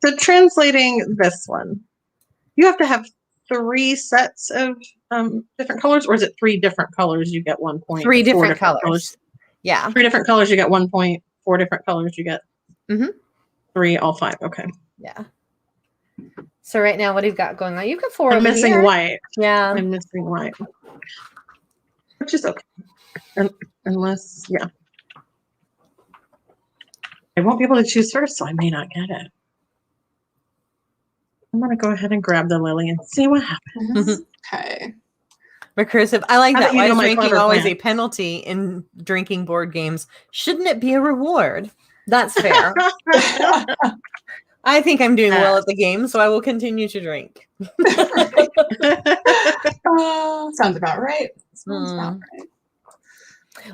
So translating this one, you have to have 3 sets of different colors, or is it 3 different colors you get 1 point? 3 different colors. Yeah. 3 different colors you get 1 point. 4 different colors you get 3, all 5. Okay. Yeah. So right now, what have you got going on? You've got 4 I'm missing here. white. Yeah. I'm missing white. Which is okay. Unless, yeah. I won't be able to choose first, so I may not get it. I'm going to go ahead and grab the lily and see what happens. Okay. Recursive. I like that. Why is drinking always a penalty in drinking board games? Shouldn't it be a reward? That's fair. I think I'm doing well at the game, so I will continue to drink. Sounds about right.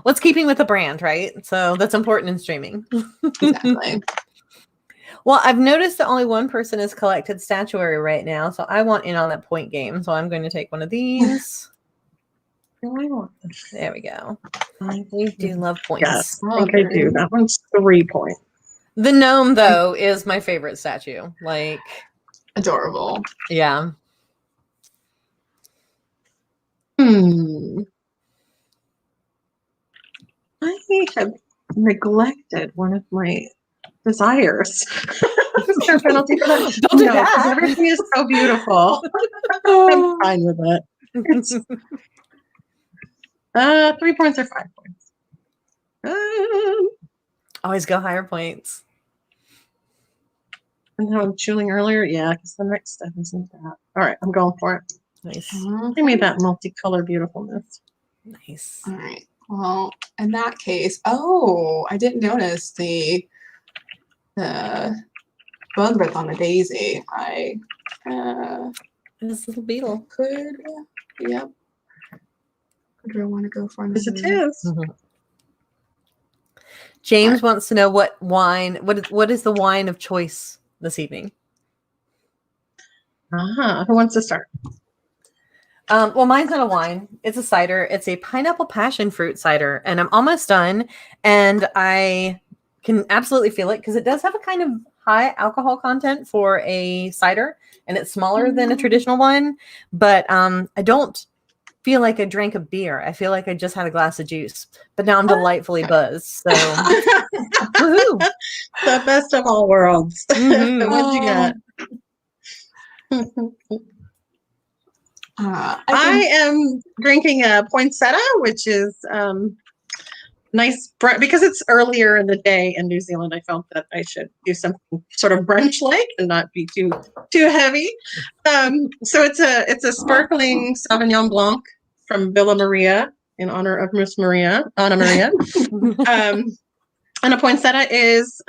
What's keeping with the brand, right? So that's important in streaming. Exactly. Well, I've noticed that only one person has collected statuary right now, so I want in on that point game. So I'm going to take one of these. There we go. We do love points. Yes, I think I do. That one's 3 points. The gnome, though, is my favorite statue. Like, adorable. Yeah. I have neglected one of my desires. Is there a penalty for that? Don't do that. Everything is so beautiful. I'm fine with it. It's, 3 points or 5 points. Always go higher points. And how I'm chewing earlier? Yeah, because the next step isn't that. All right, I'm going for it. Nice. Give me that multicolor beautifulness. Nice. All right. Well, in that case, I didn't notice the bug breath on the daisy. This little beetle. Yep. Do I want to go for another? Yes, it is. Mm-hmm. James wants to know what is the wine of choice this evening? Who wants to start? Well, mine's not a wine. It's a cider. It's a pineapple passion fruit cider, and I'm almost done. And I can absolutely feel it because it does have a kind of high alcohol content for a cider, and it's smaller than a traditional one. But I don't feel like I drank a beer. I feel like I just had a glass of juice. But now I'm delightfully buzzed. So, woohoo! The best of all worlds. Mm-hmm. What you got? I am drinking a poinsettia, which is nice because it's earlier in the day in New Zealand. I felt that I should do something sort of brunch-like and not be too heavy. So it's a sparkling Sauvignon Blanc from Villa Maria in honor of Miss Maria, AnnaMaria. And a poinsettia is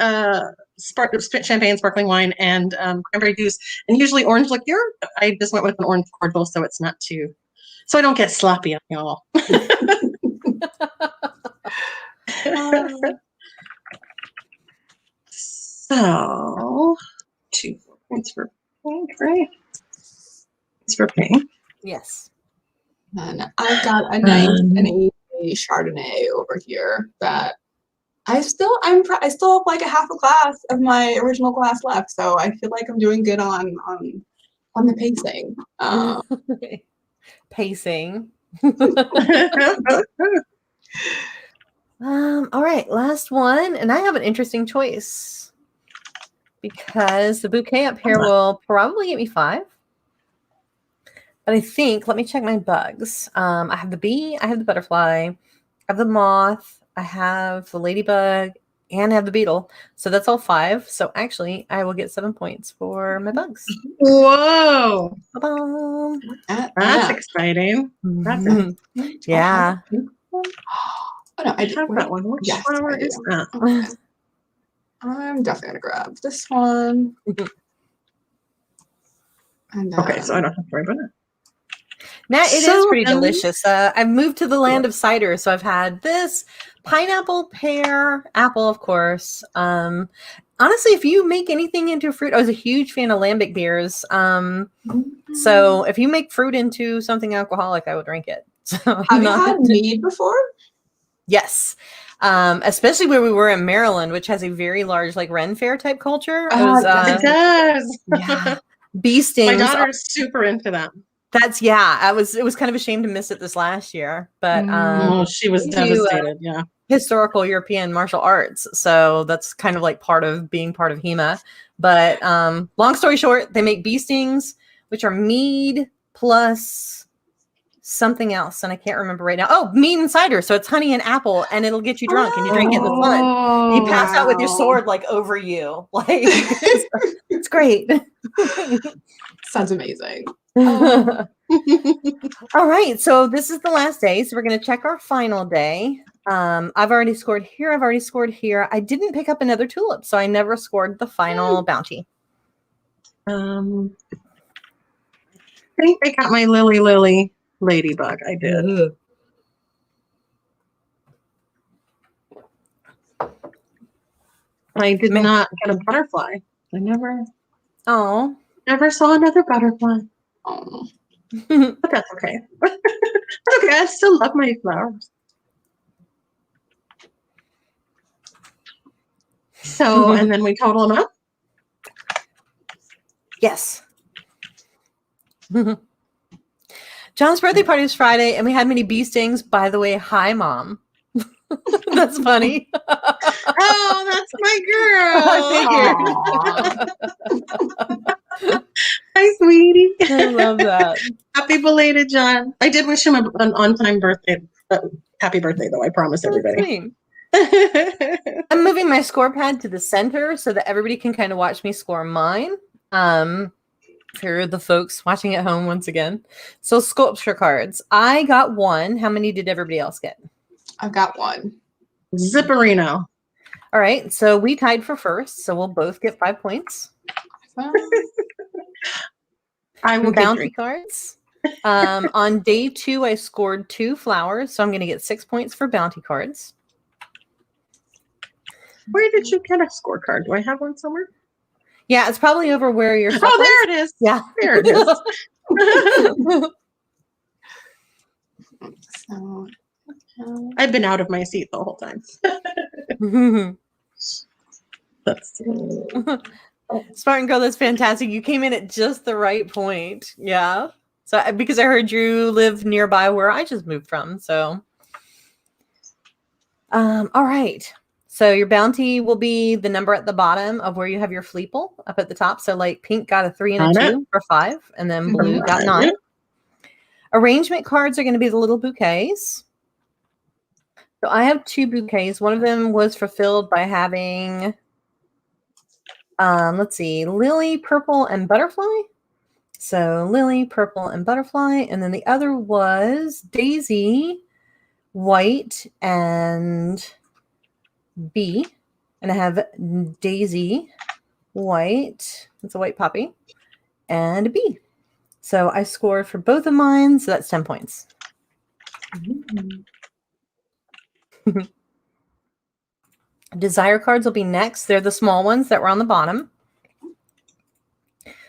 champagne, sparkling wine, and cranberry juice, and usually orange liqueur. I just went with an orange cordial, so it's not too, so I don't get sloppy on y'all. So 2 points for pink, right? It's for pink. Yes. And I've got a nice an easy Chardonnay over here that I still have like a half a glass of my original glass left, so I feel like I'm doing good on the pacing. Pacing. All right, last one, and I have an interesting choice because the bouquet up here will probably get me 5. But I think, let me check my bugs. I have the bee, I have the butterfly, I have the moth, I have the ladybug, and I have the beetle. So that's all 5. So actually, I will get 7 points for my bugs. Whoa! That's exciting. That's yeah. Oh, no, I have that one. Which flower is that? Okay. I'm definitely gonna grab this one. And okay, so I don't have to worry about it. Now it is pretty delicious. I've moved to the land of cider, so I've had this pineapple, pear, apple, of course. Honestly, if you make anything into a fruit, I was a huge fan of lambic beers. So if you make fruit into something alcoholic, I would drink it. So have you had mead before? Yes. Especially where we were in Maryland, which has a very large like Ren Fair type culture. It does. Yeah. Bee stings. My daughter's super into them. It was kind of a shame to miss it this last year, but she was devastated. Yeah. Historical European martial arts. So that's kind of like being part of HEMA. But long story short, they make bee stings, which are mead plus something else, and I can't remember right now. Oh, mead and cider. So it's honey and apple, and it'll get you drunk, and you drink it in the sun. You pass out with your sword like over you. Like it's great. Sounds amazing. All right, so this is the last day, so we're going to check our final day. I've already scored here. I've already scored here. I didn't pick up another tulip, so I never scored the final bounty. I think I got my Lily ladybug. I did. Mm-hmm. I did not get a butterfly. I never saw another butterfly. Oh. But that's okay. That's okay. I still love my flowers. So, and then we total them up. Yes. John's birthday party was Friday, and we had many bee stings. By the way, hi, Mom. That's funny. Oh, that's my girl. Hi, sweetie. I love that. Happy belated, John. I did wish him an on-time birthday. Happy birthday, though. I promise everybody. I'm moving my score pad to the center so that everybody can kind of watch me score mine. For the folks watching at home once again. So sculpture cards. I got 1. How many did everybody else get? I've got 1. Zipperino. All right. So we tied for first. So we'll both get 5 points. I will bounty cards. On day 2, I scored 2 flowers. So I'm going to get 6 points for bounty cards. Where did you get a scorecard? Do I have one somewhere? Yeah, it's probably over where you're. Oh, there it is. Yeah, there it is. So, I've been out of my seat the whole time. That's Spartan girl, that's fantastic. You came in at just the right point. Yeah. So because I heard you live nearby where I just moved from. So all right. So your bounty will be the number at the bottom of where you have your fleeple up at the top. So like pink got a 3 and a 2 for 5, and then blue got 9. Arrangement cards are going to be the little bouquets. So I have 2 bouquets. One of them was fulfilled by having, let's see, lily, purple, and butterfly. So lily, purple, and butterfly. And then the other was daisy, white, and bee. And I have daisy, white, that's a white poppy, and a bee. So I scored for both of mine. So that's 10 points. Desire cards will be next. They're the small ones that were on the bottom.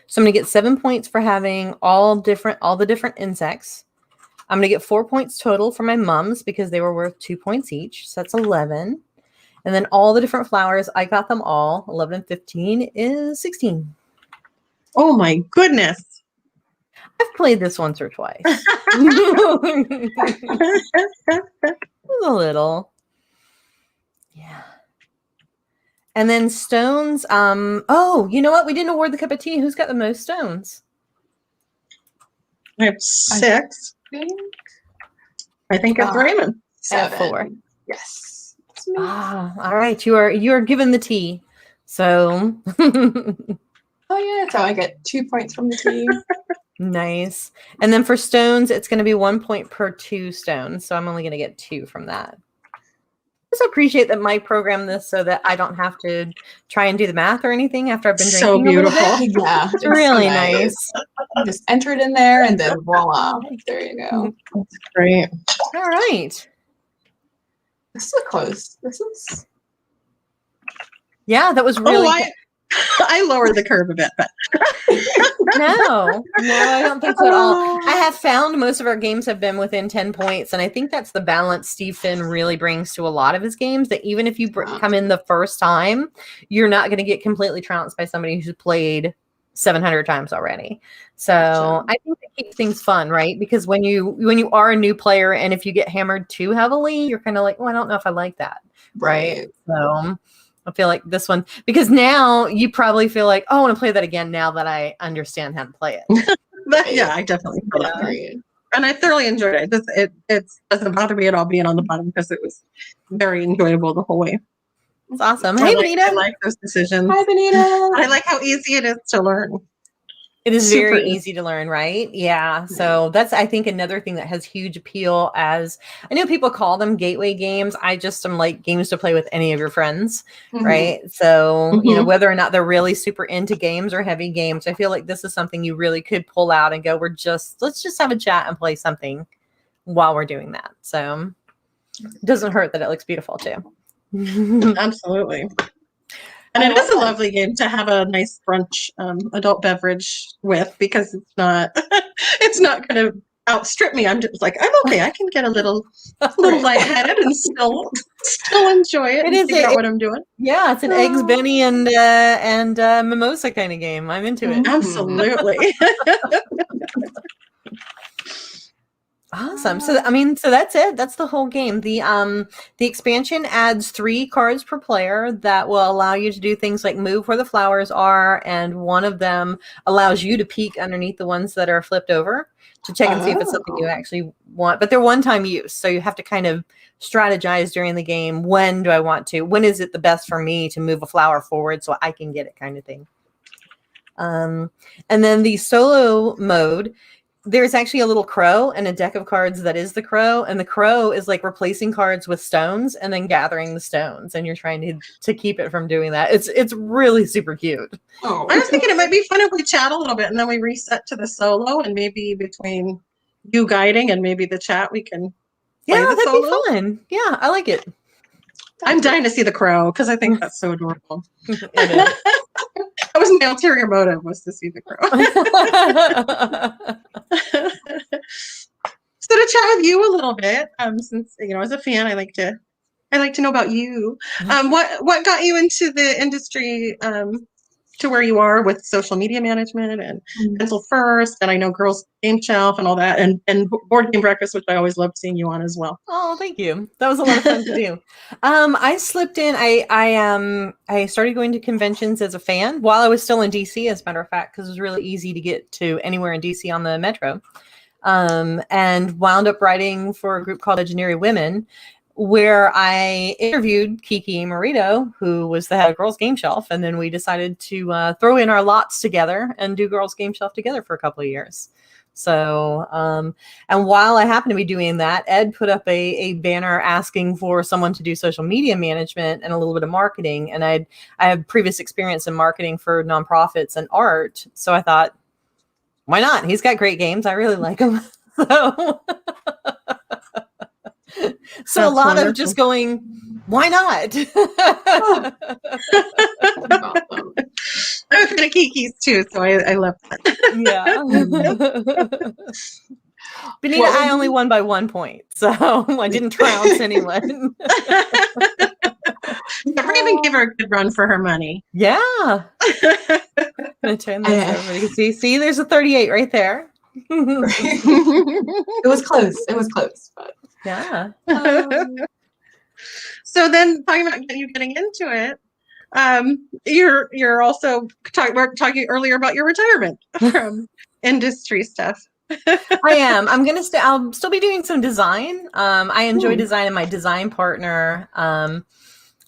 So I'm going to get 7 points for having all the different insects. I'm going to get 4 points total for my mums because they were worth 2 points each. So that's 11. And then all the different flowers, I got them all. 11 and 15 is 16. Oh my goodness. I've played this once or twice. A little. Yeah. And then stones. Oh, you know what? We didn't award the cup of tea. Who's got the most stones? I have 6. I think it's Raymond. 7. 4. Yes. All right. You are given the tea. So Oh yeah, so I get 2 points from the tea. Nice. And then for stones, it's going to be 1 point per 2 stones. So I'm only going to get 2 from that. I just appreciate that Mike programmed this so that I don't have to try and do the math or anything after I've been drinking. So beautiful. Yeah, it's really nice. You just enter it in there and then voila. There you go. That's great. All right. This is close. This is. Yeah, that was really. I lowered the curve a bit, but no, I don't think so at all. I have found most of our games have been within 10 points, and I think that's the balance Steve Finn really brings to a lot of his games, that even if you come in the first time, you're not going to get completely trounced by somebody who's played 700 times already. So I think it keeps things fun, right? Because when you are a new player, and if you get hammered too heavily, you're kind of like, I don't know if I like that, right? So I feel like this one, because now you probably feel like, I want to play that again now that I understand how to play it. Yeah, I definitely feel that way. And I thoroughly enjoyed it. It doesn't bother me at all being on the bottom because it was very enjoyable the whole way. It's awesome. Hey, Benita. I like those decisions. Hi, Benita. I like how easy it is to learn. It is very easy to learn, right? Yeah. So that's, I think, another thing that has huge appeal. As I know people call them gateway games. I just am like games to play with any of your friends, right? So, you know, whether or not they're really super into games or heavy games, I feel like this is something you really could pull out and go, let's just have a chat and play something while we're doing that. So it doesn't hurt that it looks beautiful too. Absolutely. And it is a lovely game to have a nice brunch adult beverage with, because it's not going to outstrip me. I'm just like, I'm okay. I can get a little lightheaded and still enjoy it. Figure out what I'm doing. Yeah, it's an eggs, Benny, and mimosa kind of game. I'm into it. Absolutely. Awesome. So that's it. That's the whole game. The expansion adds 3 cards per player that will allow you to do things like move where the flowers are, and one of them allows you to peek underneath the ones that are flipped over to check and see if it's something you actually want. But they're one-time use, so you have to kind of strategize during the game. When do I want to? When is it the best for me to move a flower forward so I can get it, kind of thing. And then the solo mode, there's actually a little crow and a deck of cards that is the crow, and the crow is like replacing cards with stones and then gathering the stones, and you're trying to keep it from doing that. It's really super cute. Oh, I was thinking it might be fun if we chat a little bit and then we reset to the solo, and maybe between you guiding and maybe the chat we can play the that'd solo. be fun. Yeah, I like it. I'm dying to see the crow because I think that's so adorable. It is. That was my ulterior motive, was to see the crow. So to chat with you a little bit, since as a fan, I like to know about you. What got you into the industry to where you are with social media management and Pencil First, and I know Girls Game Shelf and all that, and Board Game Breakfast, which I always loved seeing you on as well. Oh, thank you. That was a lot of fun to do. I slipped in. I started going to conventions as a fan while I was still in DC, as a matter of fact, because it was really easy to get to anywhere in DC on the metro. And wound up writing for a group called Legendary Women, where I interviewed Kiki Morito, who was the head of Girls Game Shelf, and then we decided to throw in our lots together and do Girls Game Shelf together for a couple of years. So, and while I happened to be doing that, Ed put up a banner asking for someone to do social media management and a little bit of marketing. And I have previous experience in marketing for nonprofits and art, so I thought, why not? He's got great games. I really like him. So a lot wonderful. Of just going, why not? I was going to Kiki's too, so I love that. Yeah. Benita, I only won by 1 point, so I didn't trounce anyone. Never even give her a good run for her money. Yeah. I'm going to turn this so everybody can see. See, there's a 38 right there. It was close. But. Yeah. So then, talking about you getting into it, you're also talking earlier about your retirement from industry stuff. I am. I'll still be doing some design. I enjoy design, and my design partner,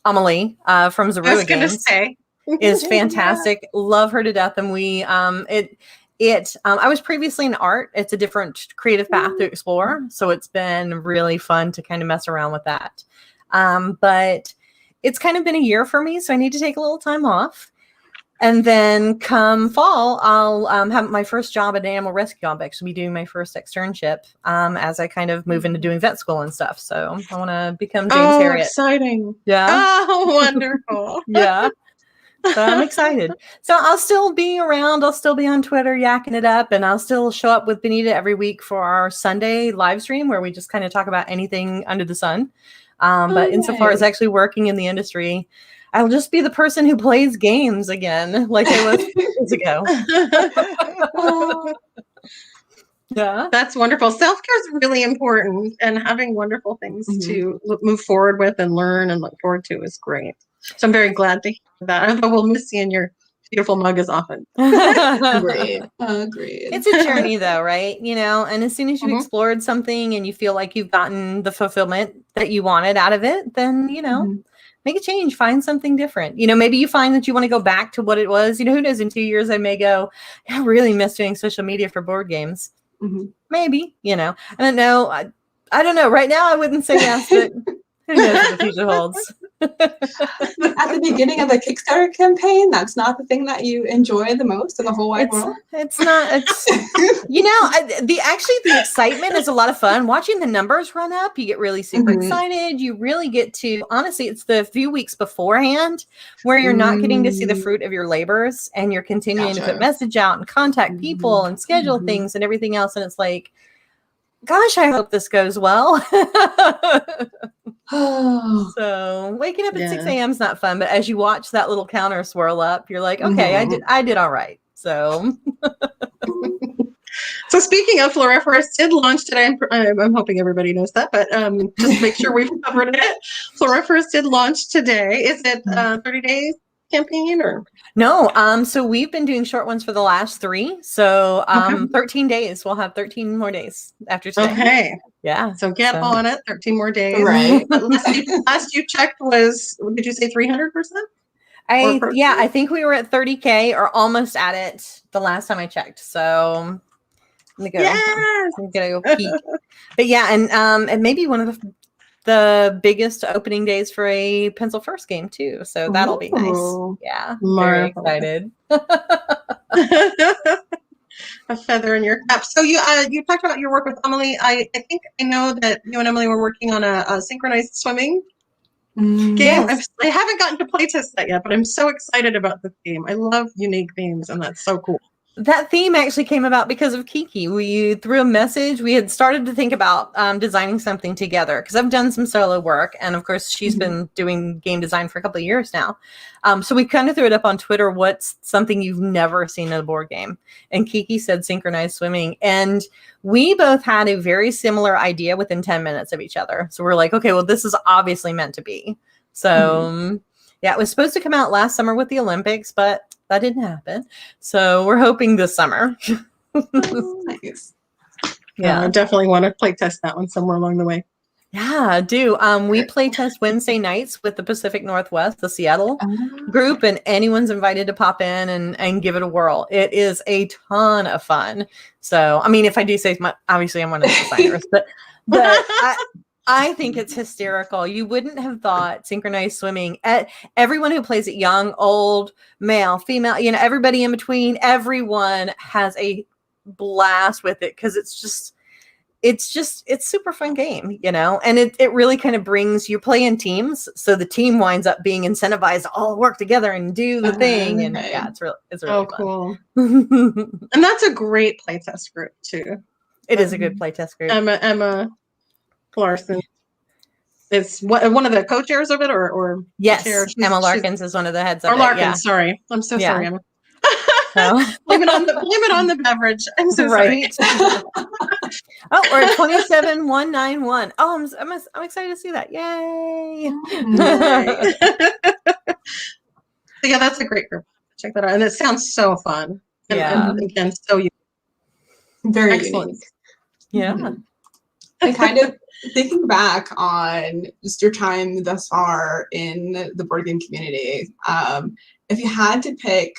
Amelie from Zarua Games, is fantastic. Love her to death, and we I was previously in art. It's a different creative path to explore. So it's been really fun to kind of mess around with that. But it's kind of been a year for me, so I need to take a little time off. And then come fall, I'll have my first job at an animal rescue. I'll actually be doing my first externship as I kind of move into doing vet school and stuff. So I want to become James Harriet. Exciting. Yeah. Oh, wonderful. Yeah. So I'm excited. So I'll still be around. I'll still be on Twitter yakking it up, and I'll still show up with Benita every week for our Sunday live stream where we just kind of talk about anything under the sun. But insofar as actually working in the industry, I'll just be the person who plays games again, like I was years ago. Yeah, that's wonderful. Self-care is really important, and having wonderful things to move forward with and learn and look forward to is great. So I'm very glad to hear that. I will miss seeing your beautiful mug as often. Agreed. It's a journey though, right? And as soon as you've explored something and you feel like you've gotten the fulfillment that you wanted out of it, then, make a change, find something different. Maybe you find that you want to go back to what it was. Who knows, in 2 years I may go, I really miss doing social media for board games. Maybe, I don't know. I don't know. Right now I wouldn't say yes, but who knows what the future holds. At the beginning of a Kickstarter campaign, that's not the thing that you enjoy the most in the whole wide world. It's not. It's the excitement is a lot of fun. Watching the numbers run up, you get really super excited. You really get to, honestly, it's the few weeks beforehand where you're not getting to see the fruit of your labors, and you're continuing to put message out and contact people and schedule things and everything else, and it's like, gosh, I hope this goes well. So waking up at 6 a.m. is not fun, but as you watch that little counter swirl up, you're like, okay, I did all right. So So speaking of Floriferous, did launch today. I'm hoping everybody knows that, but just make sure we've covered it. Floriferous did launch today. Is it 30 days campaign or no? So we've been doing short ones for the last 3. So 13 days. We'll have 13 more days after today. Okay. Yeah. So get on it. 13 more days. Right. last you checked was, did you say 300%? I think we were at 30K or almost at it the last time I checked. So I'm gonna go peek. But yeah, and maybe one of the biggest opening days for a pencil first game too. So that'll be nice. Yeah. Very excited. A feather in your cap. So you talked about your work with Emily. I think I know that you and Emily were working on a synchronized swimming game. Yes. I haven't gotten to play test that yet, but I'm so excited about the theme. I love unique themes, and that's so cool. That theme actually came about because of Kiki. We threw a message. We had started to think about designing something together because I've done some solo work. And of course, she's been doing game design for a couple of years now. So we kind of threw it up on Twitter. What's something you've never seen in a board game? And Kiki said synchronized swimming. And we both had a very similar idea within 10 minutes of each other. So we're like, okay, well, this is obviously meant to be. So yeah, it was supposed to come out last summer with the Olympics, but that didn't happen. So we're hoping this summer. Nice. Yeah, I definitely want to play test that one somewhere along the way. Yeah, I do. We play test Wednesday nights with the Pacific Northwest, the Seattle group, and anyone's invited to pop in and give it a whirl. It is a ton of fun. So, I mean, if I do say, obviously I'm one of the designers, but I think it's hysterical. You wouldn't have thought synchronized swimming at everyone who plays it, young, old, male, female, everybody in between, everyone has a blast with it because it's super fun game, and it really kind of brings you play in teams. So the team winds up being incentivized to all work together and do the thing. And yeah, it's really fun. Cool. And that's a great playtest group too. It is a good playtest group. Emma Larson is one of the co-chairs of it, or yes, Emma Larkins is one of the heads of it. Larkins, sorry, I'm so sorry, Emma. Blame it on the beverage. I'm so sorry. Oh, we're at 27,191. Oh, I'm excited to see that. Yay! So yeah, that's a great group. Check that out, and it sounds so fun. And again, so very excellent. Unique. Yeah. And kind of thinking back on just your time thus far in the board game community, if you had to pick,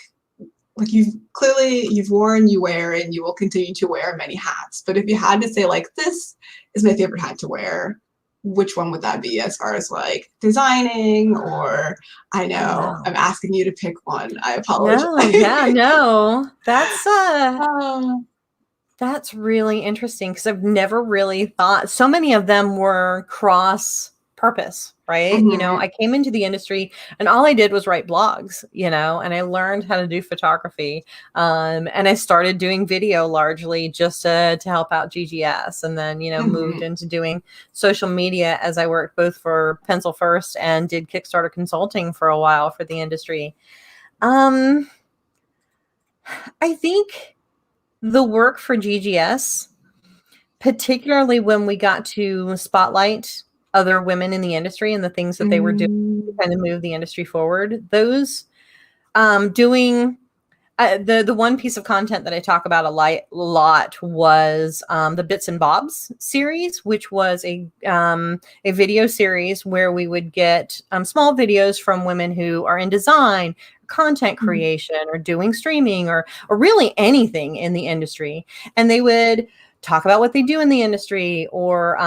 like you've worn, you wear, and you will continue to wear many hats. But if you had to say, like, this is my favorite hat to wear, which one would that be as far as like designing? Or I know I'm asking you to pick one. I apologize. No. That's really interesting because I've never really thought so many of them were cross purpose, right? I came into the industry and all I did was write blogs, and I learned how to do photography. And I started doing video largely just to help out GGS, and then, moved into doing social media as I worked both for Pencil First and did Kickstarter consulting for a while for the industry. I think the work for GGS, particularly when we got to spotlight other women in the industry and the things that they were doing to kind of move the industry forward, those doing the one piece of content that I talk about a lot was the Bits and Bobs series, which was a video series where we would get small videos from women who are in design, content creation, or doing streaming, or really anything in the industry, and they would talk about what they do in the industry. Or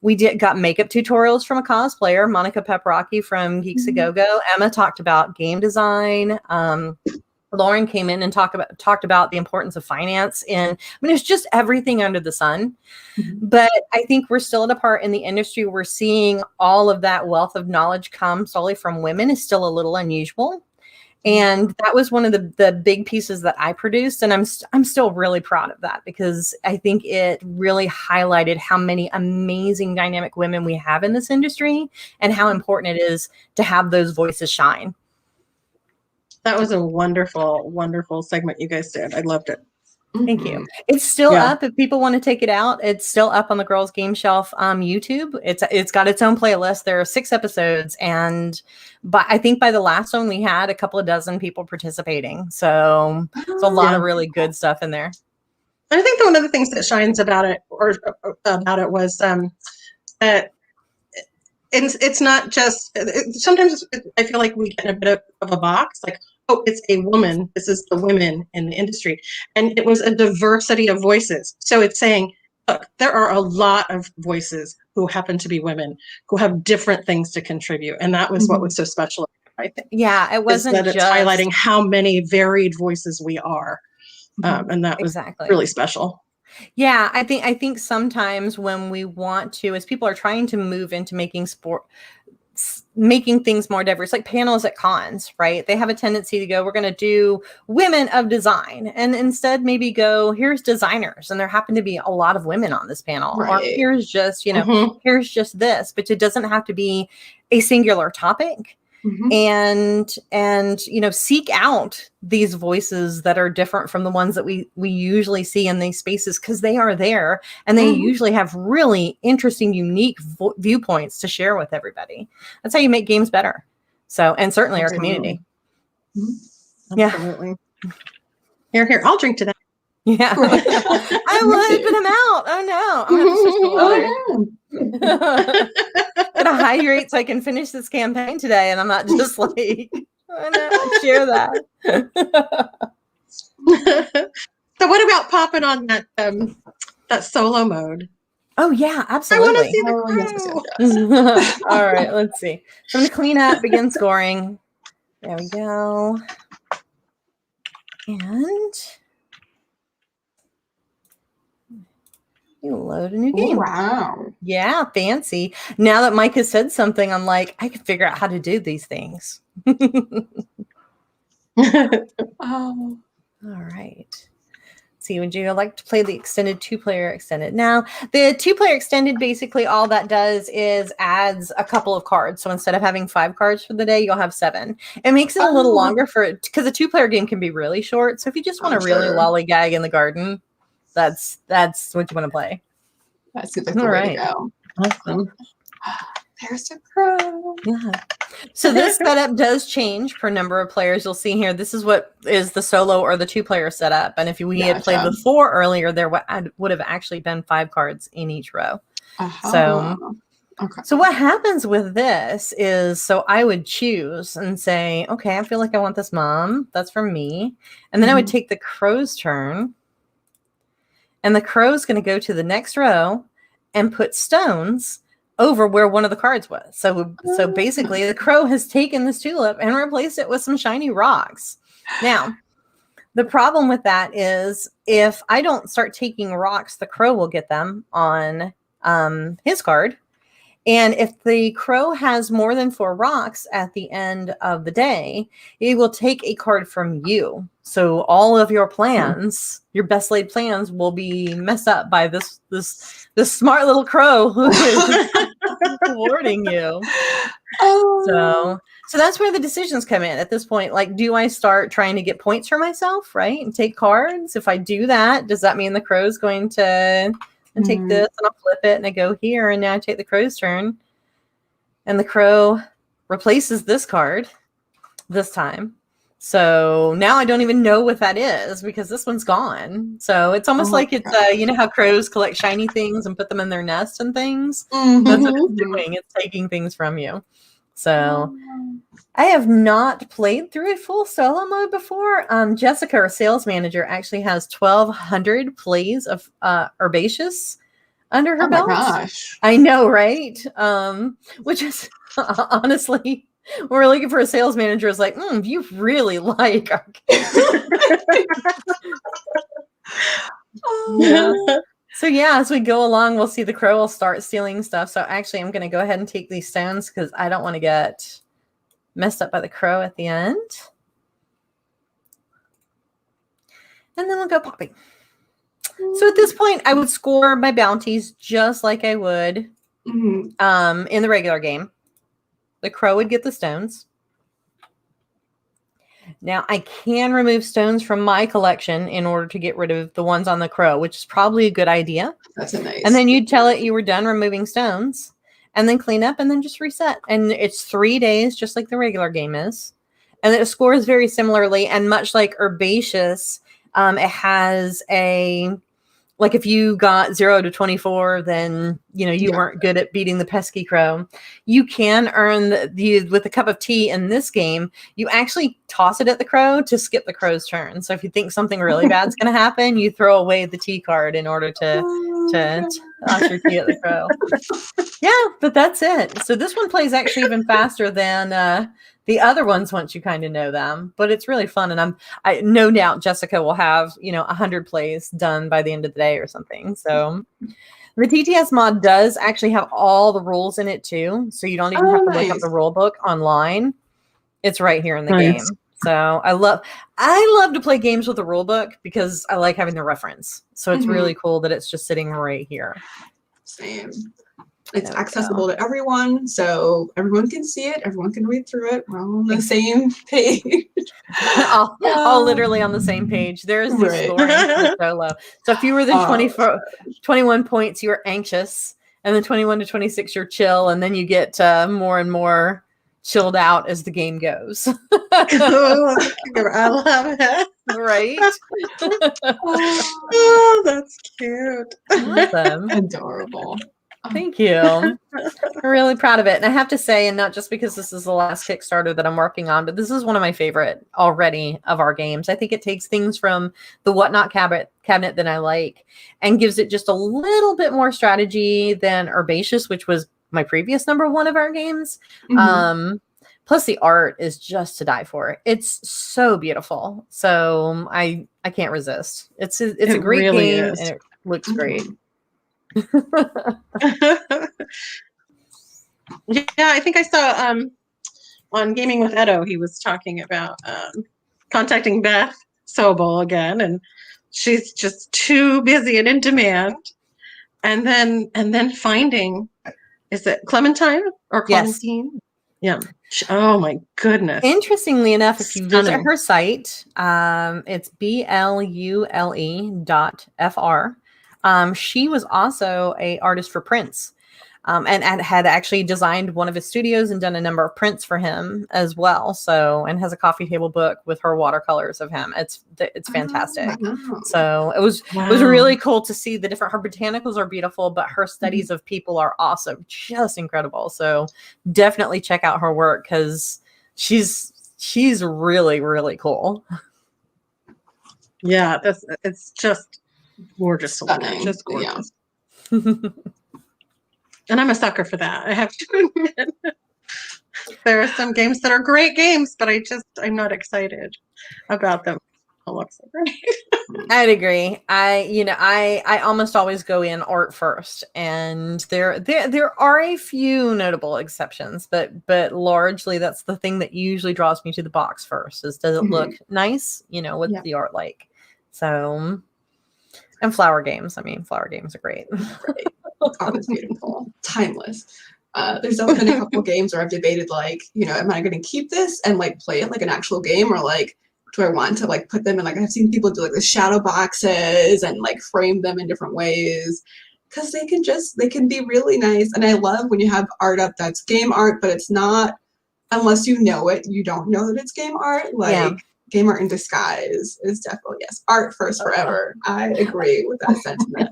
we got makeup tutorials from a cosplayer, Monica Peprocki from Geeks A Go-Go. Emma talked about game design. Lauren came in and talked about the importance of finance. And it's just everything under the sun. But I think we're still at a part in the industry where seeing all of that wealth of knowledge come solely from women is still a little unusual. And that was one of the big pieces that I produced. And I'm still really proud of that because I think it really highlighted how many amazing dynamic women we have in this industry and how important it is to have those voices shine. That was a wonderful, wonderful segment you guys did. I loved it. Thank you. It's still up if people want to take it out. It's still up on the Girls Game Shelf YouTube. It's got its own playlist. There are 6 episodes, but I think by the last one we had a couple of dozen people participating. So it's a lot of really good stuff in there. I think that one of the things that shines about it was that it's not just. Sometimes I feel like we get in a bit of a box, like, oh, it's a woman. This is the women in the industry. And it was a diversity of voices. So it's saying, look, there are a lot of voices who happen to be women, who have different things to contribute. And that was what was so special, I think. Yeah, it wasn't just it's highlighting how many varied voices we are. And that was really special. Yeah, I think sometimes when we want to, as people are trying to move into making things more diverse, like panels at cons, right? They have a tendency to go, we're going to do women of design, and instead maybe go, here's designers, and there happen to be a lot of women on this panel, or here's just, here's just this, but it doesn't have to be a singular topic. And seek out these voices that are different from the ones that we usually see in these spaces, because they are there and they usually have really interesting, unique viewpoints to share with everybody. That's how you make games better. So, and certainly our community. Absolutely. Here, I'll drink to that. Yeah, I would, but I'm out. Oh no, I'm gonna switch to water. Gotta hydrate so I can finish this campaign today, and I'm not just like, oh no, share that. So, what about popping on that solo mode? Oh yeah, absolutely. I want to see the crow. Yes. All right, let's see. So I'm gonna clean up, begin scoring. There we go, and you load a new game. Wow. Yeah, fancy. Now that Mike has said something, I'm like, I can figure out how to do these things. Oh. All right. See, would you like to play the extended 2-player extended? Now, the 2-player extended, basically all that does is adds a couple of cards. So instead of having 5 cards for the day, you'll have 7. It makes it a little longer for it, because a 2-player game can be really short. So if you just want to really lollygag in the garden, that's what you want to play. That seems like the way to go. Awesome. There's a crow. Yeah. So this setup does change per number of players. You'll see here, this is what is the solo or the 2-player setup. And if we had played with 4 earlier, there would have actually been 5 cards in each row. So what happens with this is, so I would choose and say, okay, I feel like I want this mom. That's for me. And then I would take the crow's turn. And the crow's going to go to the next row and put stones over where one of the cards was. So basically the crow has taken this tulip and replaced it with some shiny rocks. Now, the problem with that is if I don't start taking rocks, the crow will get them on his card. And if the crow has more than 4 rocks at the end of the day, it will take a card from you. So all of your plans, your best laid plans, will be messed up by this smart little crow who is rewarding you. So that's where the decisions come in at this point. Like, do I start trying to get points for myself, right? And take cards? If I do that, does that mean the crow's going to take this and I'll flip it and I go here, and now I take the crow's turn and the crow replaces this card this time. So now I don't even know what that is because this one's gone. So it's almost like it's, you know how crows collect shiny things and put them in their nest and things? That's what it's doing. It's taking things from you. So I have not played through a full solo mode before. Jessica, our sales manager, actually has 1,200 plays of Herbaceous under her belt. Gosh. I know, right? Which is honestly, we're looking for a sales manager is like, you really like our So yeah, as we go along, we'll see the crow will start stealing stuff. So actually, I'm going to go ahead and take these stones because I don't want to get messed up by the crow at the end. and then we'll go popping. So at this point, I would score my bounties just like I would in the regular game. The crow would get the stones. Now, I can remove stones from my collection in order to get rid of the ones on the crow, which is probably a good idea. That's a nice. And then you'd tell it you were done removing stones, and then clean up, and then just reset. And it's 3 days, just like the regular game is. And it scores very similarly. And much like Herbaceous, it has a... Like if you got 0 to 24, then you weren't good at beating the pesky crow. You can earn with a cup of tea in this game. You actually toss it at the crow to skip the crow's turn. So if you think something really bad's going to happen, you throw away the tea card in order to toss your tea at the crow. Yeah, but that's it. So this one plays actually even faster than the other ones once you kind of know them, but it's really fun. And I no doubt Jessica will have, 100 plays done by the end of the day or something. So the TTS mod does actually have all the rules in it too. So you don't even have to look up the rule book online. It's right here in the game. So I love to play games with the rule book because I like having the reference. So it's really cool that it's just sitting right here. Same. It's accessible to everyone, so everyone can see it. Everyone can read through it. We're all on the same page. all literally on the same page. There's the scoring so low. So if you were the 21 points, you were anxious, and then 21 to 26, you're chill, and then you get more and more chilled out as the game goes. I love it. Right? Oh, that's cute. Awesome. Adorable. Thank you. I'm really proud of it. And I have to say, and not just because this is the last Kickstarter that I'm working on, but this is one of my favorite already of our games. I think it takes things from the Whatnot cabinet that I like and gives it just a little bit more strategy than Herbaceous, which was my previous #1 of our games. Plus the art is just to die for. It's so beautiful. So I can't resist. It's a great really game and it looks great. Yeah, I think I saw on Gaming with Edo, he was talking about contacting Beth Sobel again, and she's just too busy and in demand. And then finding, is it Clementine or Clementine? Yes. Yeah. Oh my goodness. Interestingly enough, if you visit her site, it's BLULE.FR. She was also an artist for Prince, and had actually designed one of his studios and done a number of prints for him as well. So, and has a coffee table book with her watercolors of him. It's fantastic. So it was really cool to see the different. Her botanicals are beautiful, but her studies of people are also just incredible. So definitely check out her work because she's really, really cool. Yeah, it's just gorgeous. Just gorgeous. Yeah. And I'm a sucker for that, I have to admit. There are some games that are great games, but I'm not excited about them. It looks so great. I'd agree. I almost always go in art first, and there are a few notable exceptions, but largely that's the thing that usually draws me to the box first. Is does it look nice? What's the art like? So, and flower games. I mean, flower games are great. Right. Art is beautiful, timeless. There's been a couple games where I've debated, am I going to keep this and play it like an actual game, or do I want to put them in I've seen people do the shadow boxes and frame them in different ways because they can be really nice. And I love when you have art up that's game art, but it's not, unless you know it, you don't know that it's game art. Game art in disguise is definitely, yes, art first forever. I agree with that sentiment.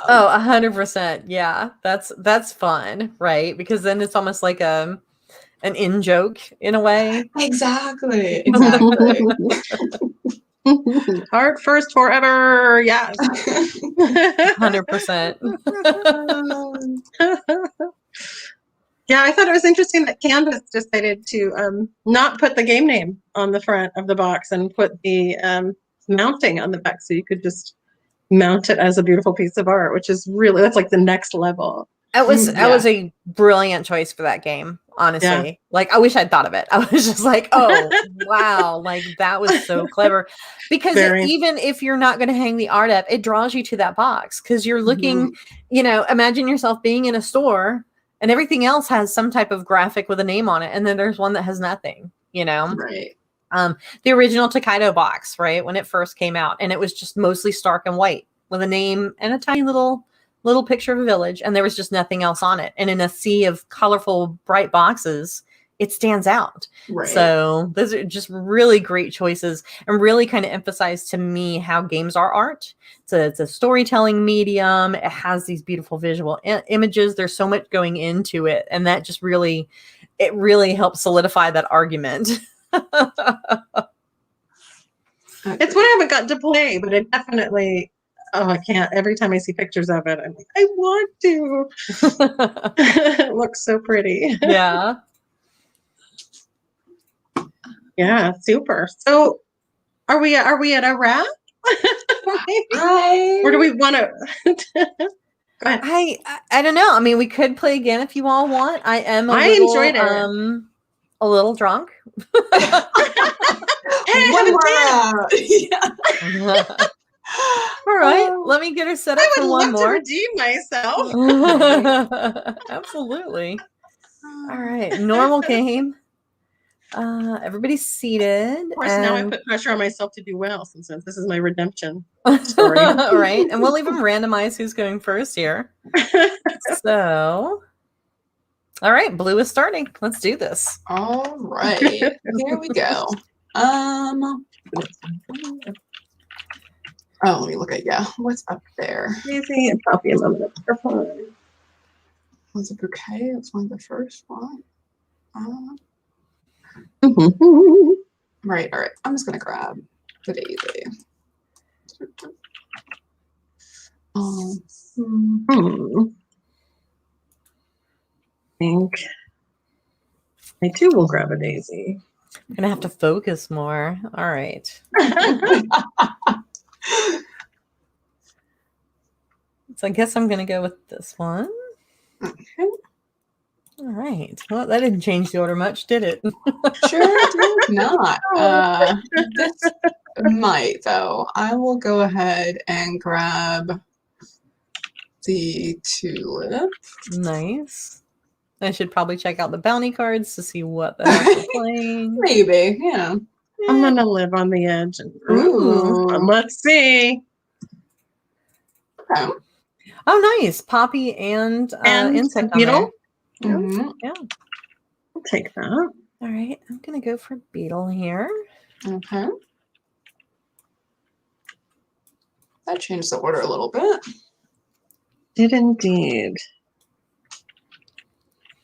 100%. Yeah, that's fun, right? Because then it's almost like an in joke in a way. Exactly. Art first forever. Yes. 100%. Yeah, I thought it was interesting that Canvas decided to not put the game name on the front of the box and put the mounting on the back, so you could just mount it as a beautiful piece of art, which is really, that's the next level. That was a brilliant choice for that game, honestly. Yeah. Like, I wish I'd thought of it. I was just like, oh, wow. Like, that was so clever. Because even if you're not going to hang the art up, it draws you to that box. Because you're looking, you know, imagine yourself being in a store and everything else has some type of graphic with a name on it. And then there's one that has nothing, you know? Right. The original Takedo box, right? When it first came out. And it was just mostly stark and white with a name and a tiny little picture of a village, and there was just nothing else on it. And in a sea of colorful, bright boxes, it stands out. Right. So those are just really great choices and really kind of emphasize to me how games are art. It's a storytelling medium. It has these beautiful visual images. There's so much going into it. And that just really helps solidify that argument. It's what I haven't gotten to play, but it definitely... Oh, I can't. Every time I see pictures of it, I'm like, I want to. It looks so pretty. Yeah. Yeah, super. So are we at a wrap? Or do we want to? Go ahead. I don't know. I mean, we could play again if you all want. I enjoyed it. A little drunk. Hey, one more. Yeah. All right, let me get her set up for one more. I would love to redeem myself. Absolutely. All right, normal game. Everybody's seated. Of course, now I put pressure on myself to do well since this is my redemption story. All right, and we'll even randomize who's going first here. So, all right, blue is starting. Let's do this. All right, here we go. Oh, let me look at what's up there? Easy and puppy a moment of purple. Was a bouquet? It's one of the first one. Right. All right. I'm just gonna grab the daisy. I think I too will grab a daisy. I'm gonna have to focus more. All right. So I guess I'm going to go with this one. Okay. All right. Well, that didn't change the order much, did it? Sure did not. This might, though. I will go ahead and grab the tulip. Nice. I should probably check out the bounty cards to see what the heck we're playing. Maybe, yeah. I'm going to live on the edge. Ooh. Let's see. Okay. Oh, nice. Poppy and insect beetle. Mm-hmm. Yeah. I'll take that. All right. I'm going to go for beetle here. Okay. That changed the order a little bit. Did indeed.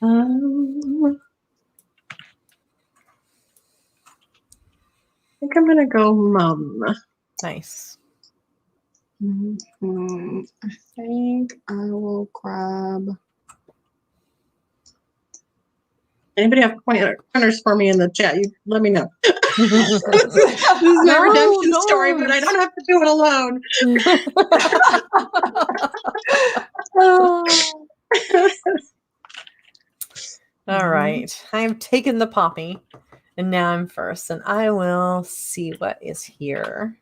I think I'm going to go mum. Nice. I think I will grab... Anybody have pointers for me in the chat? You let me know. This is my redemption story, but I don't have to do it alone. All right. I've taken the poppy, and now I'm first, and I will see what is here.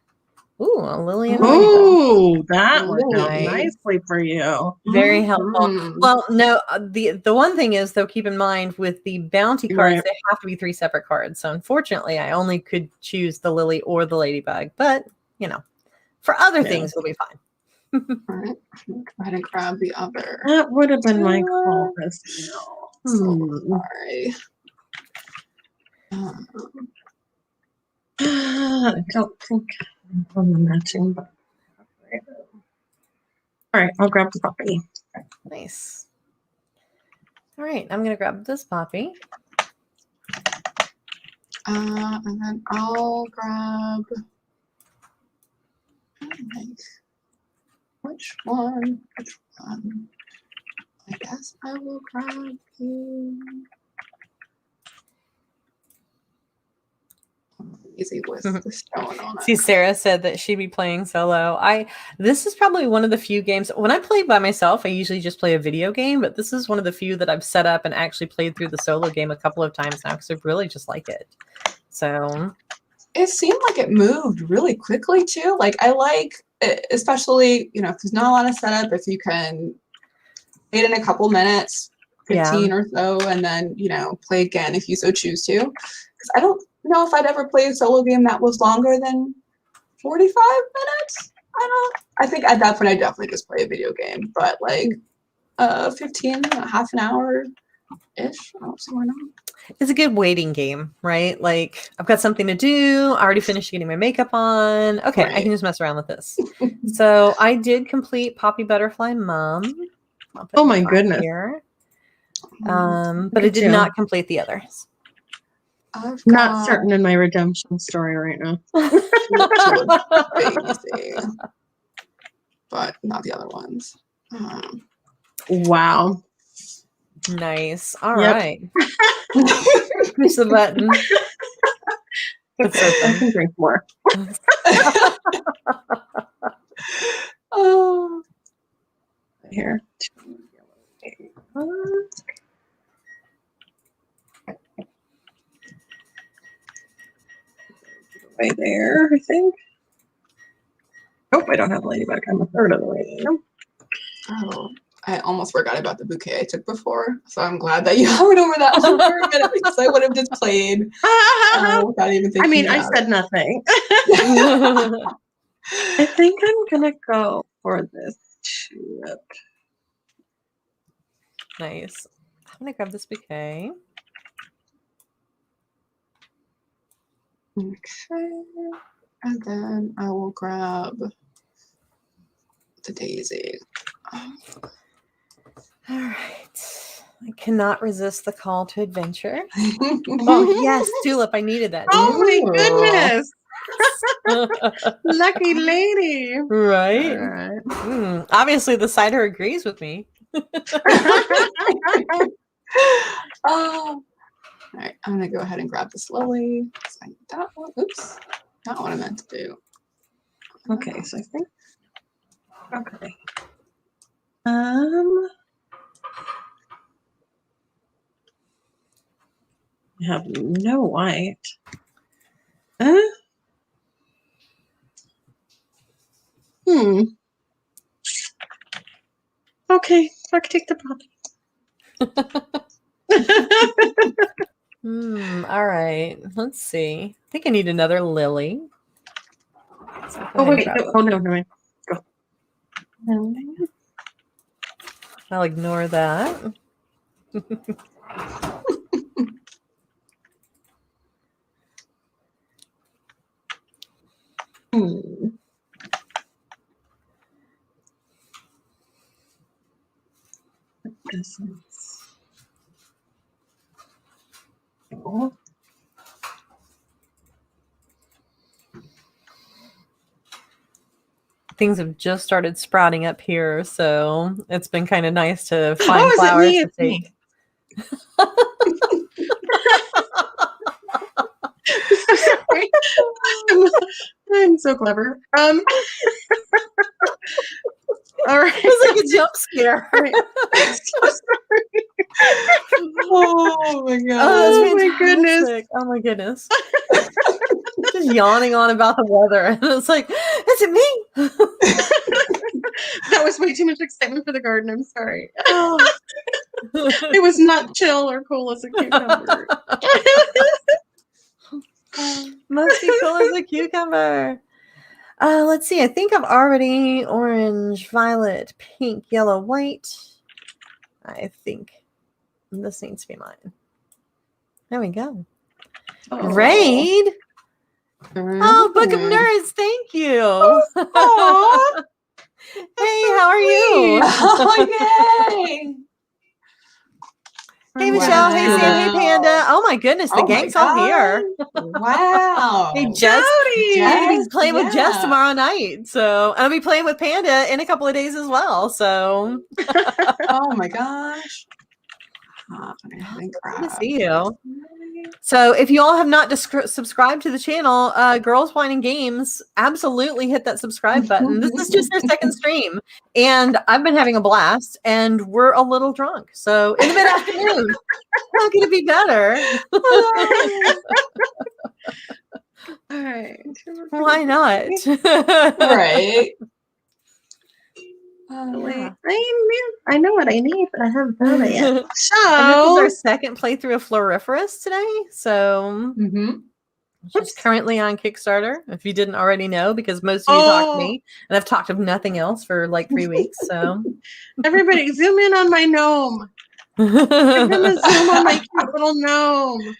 Ooh, a lily and a ladybug. Ooh, that worked out nicely for you. Very helpful. Well, no, the one thing is, though, keep in mind with the bounty cards, they have to be 3 separate cards. So unfortunately, I only could choose the lily or the ladybug. But, you know, for other things, it'll be fine. All right. Go ahead and grab the other. That would have been my call. Sorry. I don't think I'm the matching, but all right, I'll grab the poppy. Nice. All right, I'm gonna grab this poppy. And then I'll grab which one? I guess I will grab the Easy with the stone on it. See, Sarah said that she'd be playing solo. This is probably one of the few games. When I play by myself, I usually just play a video game, but this is one of the few that I've set up and actually played through the solo game a couple of times now because I really just like it. So it seemed like it moved really quickly too. Like I like it, especially, you know, if there's not a lot of setup, if you can play it in a couple minutes, 15 or so, and then, you know, play again if you so choose to. Because I don't know if I'd ever play a solo game that was longer than 45 minutes. I think at that point I'd definitely just play a video game, but like 15, half an hour ish, somewhere now. It's a good waiting game, right? Like I've got something to do. I already finished getting my makeup on. Okay, right. I can just mess around with this. So I did complete Poppy Butterfly Mom. Oh my goodness. Here. But I did not complete the others. Not certain in my redemption story right now. But not the other ones. Wow. Nice. All right. Push the button. That's so fun. I can drink more. Oh. Here. Right there, I think. Nope, I don't have Ladybug. I'm a third of the way there. Oh, I almost forgot about the bouquet I took before, so I'm glad that you hovered over that one for a minute because I would have just played without even thinking. I mean, I said nothing. I think I'm gonna go for this tulip. Nice. I'm gonna grab this bouquet. Okay, and then I will grab the daisy. All right. I cannot resist the call to adventure. Oh, yes, tulip. I needed that. Oh, my goodness. Lucky lady. Right? Right. Obviously, the cider agrees with me. Oh. All right, I'm going to go ahead and grab this lily. That one, oops, not what I meant to do. Okay, so I think, okay. I have no white. Okay, I can take the poppy. All right. Let's see. I think I need another lily. Oh, wait. No, wait. Go. I'll ignore that. Oh. Things have just started sprouting up here, so it's been kind of nice to find flowers to take. I'm so clever. All right. It was like a jump scare. Right. Oh my god. Oh my goodness. Oh my goodness. Just yawning on about the weather. And it's like, is it me? That was way too much excitement for the garden. I'm sorry. It was not chill or cool as a cucumber. Must be cool as a cucumber. Let's see. I think I've already orange, violet, pink, yellow, white. I think this needs to be mine. There we go. Oh. Raid. Oh, Book of Nerds. Thank you. Oh, hey, how are you? Oh, yay. Hey, Michelle. Hey, Sam. Hey, Panda. Oh, my goodness. The gang's all here. Wow. Hey, Jess. I'll be playing with Jess tomorrow night. So I'll be playing with Panda in a couple of days as well. So. Oh, my gosh. Good to see you. So if you all have not subscribed to the channel, Girls Wine and Games, absolutely hit that subscribe button. This is just their second stream, and I've been having a blast, and we're a little drunk. So in the mid-afternoon, how can it be better? All right. Why not? Right. Yeah. I know what I need, but I haven't done it yet. So and this is our second playthrough of Floriferous today. So it's currently on Kickstarter, if you didn't already know, because most of you talked to me, and I've talked of nothing else for like 3 weeks. So everybody zoom in on my gnome. Give him a zoom on my cute little gnome.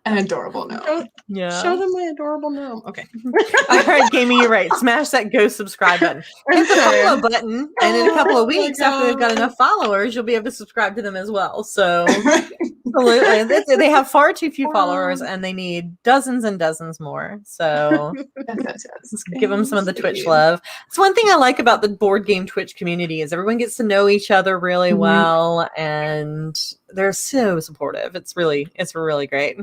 An adorable gnome. Show them my adorable gnome. Okay. All right, Gamey, you're right. Smash that go subscribe button. Hit the follow button, and in a couple of weeks, after they've got enough followers, you'll be able to subscribe to them as well. So, absolutely. They have far too few followers, and they need dozens and dozens more. So, give them some of the Twitch love. It's one thing I like about the board game Twitch community is everyone gets to know each other really well, and they're so supportive. It's really great.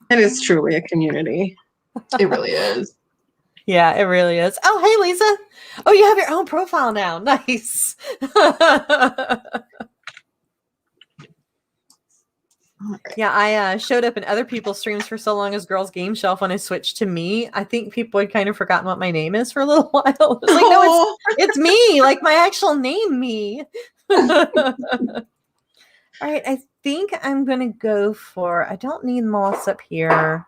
It is truly a community. It really is. Yeah, it really is. Oh, hey, Lisa. Oh, you have your own profile now. Nice. Yeah, I showed up in other people's streams for so long as Girls Game Shelf. When I switched to me, I think people had kind of forgotten what my name is for a little while. It's like, no, it's me, like my actual name, me. All right, I think I'm going to go for, I don't need moths up here.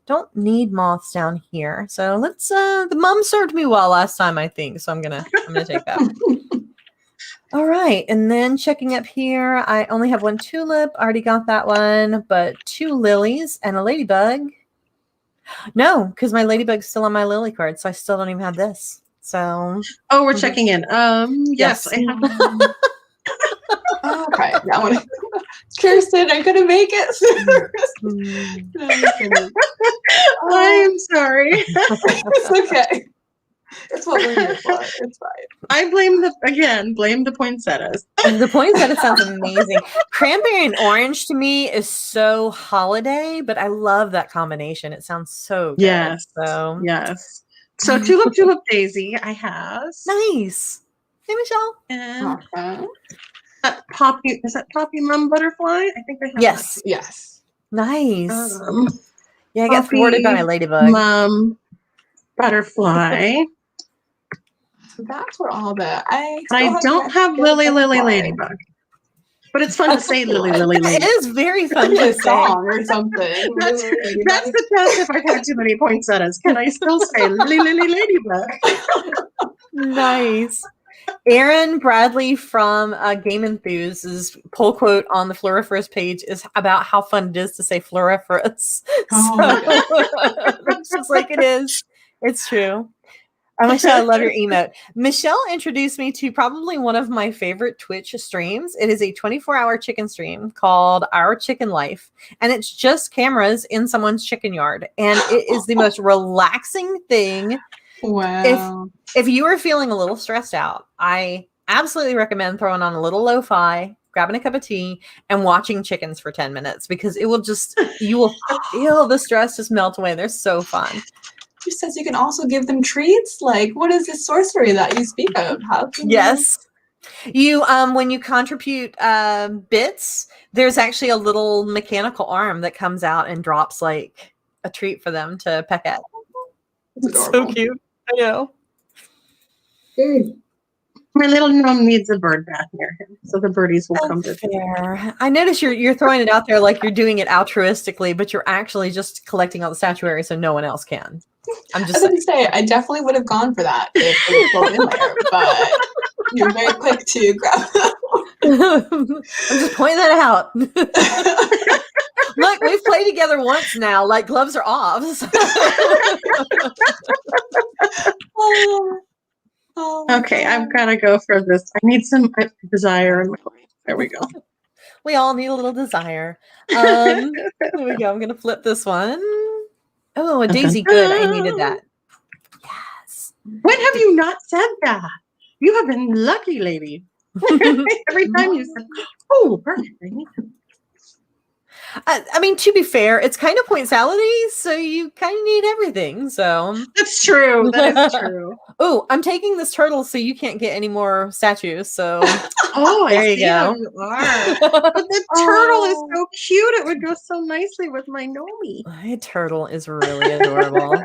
Don't need moths down here. So let's, the mom served me well last time, I think. So I'm going to take that. All right. And then checking up here, I only have one tulip. Already got that one, but 2 lilies and a ladybug. No, because my ladybug's still on my lily card. So I still don't even have this. So. Oh, we're checking in. Yes. I have. Okay, that one. Kirsten, I'm gonna make it. I'm sorry. It's okay. It's what we're here for. It's fine. I blame the poinsettias. The poinsettia sounds amazing. Cranberry and orange to me is so holiday, but I love that combination. It sounds so good. Yes. So tulip daisy I have. Nice. Hey, Michelle. And Poppy, is that Poppy Mum Butterfly? I think I have Yes. that. Yes. Nice. Yeah, I got thwarted by my ladybug. Mum Butterfly. So that's where all the I don't have Lily Ladybug. But it's fun to say Lily Ladybug. It is very fun to say. Or something. That's the test if I've had too many poinsettias. Can I still say Lily Ladybug? Nice. Aaron Bradley from Game Enthus's poll quote on the Floriferous page is about how fun it is to say Floriferous. It's just like it is. It's true. Oh, Michelle, I love your emote. Michelle introduced me to probably one of my favorite Twitch streams. It is a 24-hour chicken stream called Our Chicken Life, and it's just cameras in someone's chicken yard, and it is the most relaxing thing. Wow. If you are feeling a little stressed out, I absolutely recommend throwing on a little lo-fi, grabbing a cup of tea, and watching chickens for 10 minutes because it will just, you will feel the stress just melt away. They're so fun. She says you can also give them treats. Like, what is this sorcery that you speak of? How can you when you contribute bits, there's actually a little mechanical arm that comes out and drops like a treat for them to peck at. It's so cute. I know. My little gnome needs a bird bath near him, so the birdies will come to fair. I notice you're throwing it out there like you're doing it altruistically, but you're actually just collecting all the statuary so no one else can. I'm just saying, I definitely would have gone for that if it was in there, but you're very quick to grab I'm just pointing that out. Look, we've played together once now. Like, gloves are off. Okay, I've got to go for this. I need some desire in my life. There we go. We all need a little desire. There we go. I'm going to flip this one. Oh, a daisy. Good. I needed that. Yes. When have you not said that? You have been lucky, lady. Every time you said, "Oh, perfect." I mean, to be fair, it's kind of point salad-y, so you kind of need everything. So that's true. That is true. Oh, I'm taking this turtle, so you can't get any more statues. So there you go. How you are. But the turtle is so cute. It would go so nicely with my Nomi. My turtle is really adorable.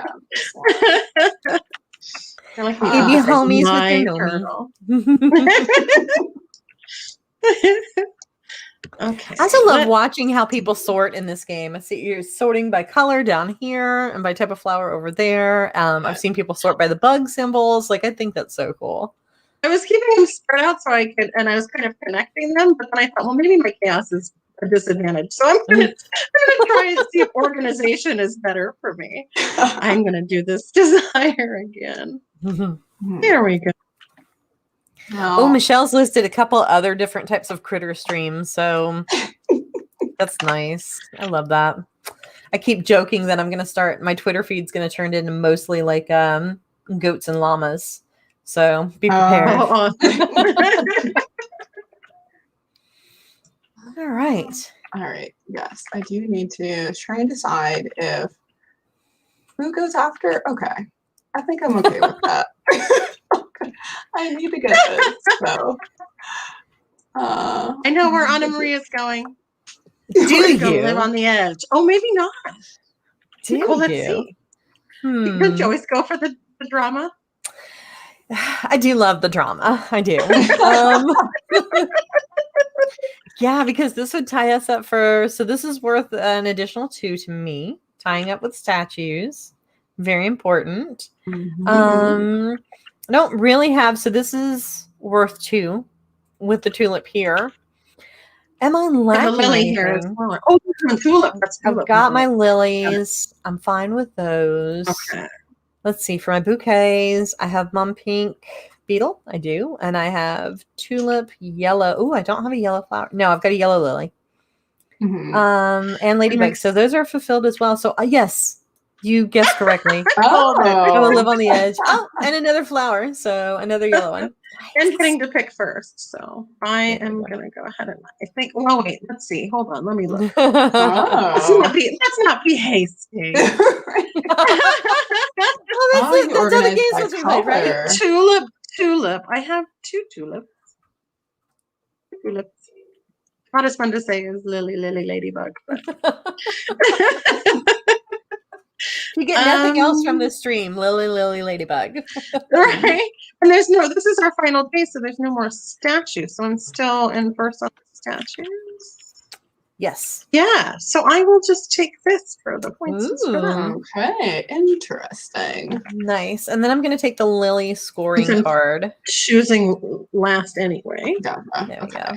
Like, you be homies with your turtle. Okay. I also love watching how people sort in this game. I see you're sorting by color down here and by type of flower over there. I've seen people sort by the bug symbols. Like, I think that's so cool. I was keeping them spread out so I could, and I was kind of connecting them, but then I thought, well, maybe my chaos is a disadvantage. So I'm gonna try and see if organization is better for me. I'm gonna do this desire again. There we go. Oh, Michelle's listed a couple other different types of critter streams, so that's nice. I love that. I keep joking that I'm gonna start my Twitter feed's gonna turn into mostly like goats and llamas. So be prepared. All right. All right. Yes, I do need to try and decide if who goes after. Okay, I think I'm okay with that. I need to get this. So I know where AnnaMaria's going. Do you live on the edge? Oh, maybe not. Well, let's see. Don't you always go for the drama? I do love the drama. I do. Yeah, because this would tie us up for. So this is worth an additional 2 to me. Tying up with statues, very important. I don't really have, so this is worth 2 with the tulip here. Am I lacking the lily here is oh, tulip. That's tulip. I've got my lilies. I'm fine with those. Okay. Let's see. For my bouquets, I have mum pink beetle. I do. And I have tulip yellow. Oh, I don't have a yellow flower. No, I've got a yellow lily. And ladybug. So those are fulfilled as well. So yes. You guessed correctly. I will live on the edge. Oh, and another flower. So another yellow one. And getting to pick first. So I am going to go ahead and I think. Oh, wait. Let's see. Hold on. Let me look. Let's not be hasty. That's how the game's supposed to be played, right? Tulip. I have 2 tulips. Tulips. Not as fun to say as lily, ladybug. You get nothing else from this stream, lily, ladybug. Right. And this is our final day, so there's no more statues. So I'm still in first on the statues. Yes. Yeah. So I will just take this for the points. Okay. Interesting. Nice. And then I'm going to take the lily scoring card. Choosing last anyway. There we go.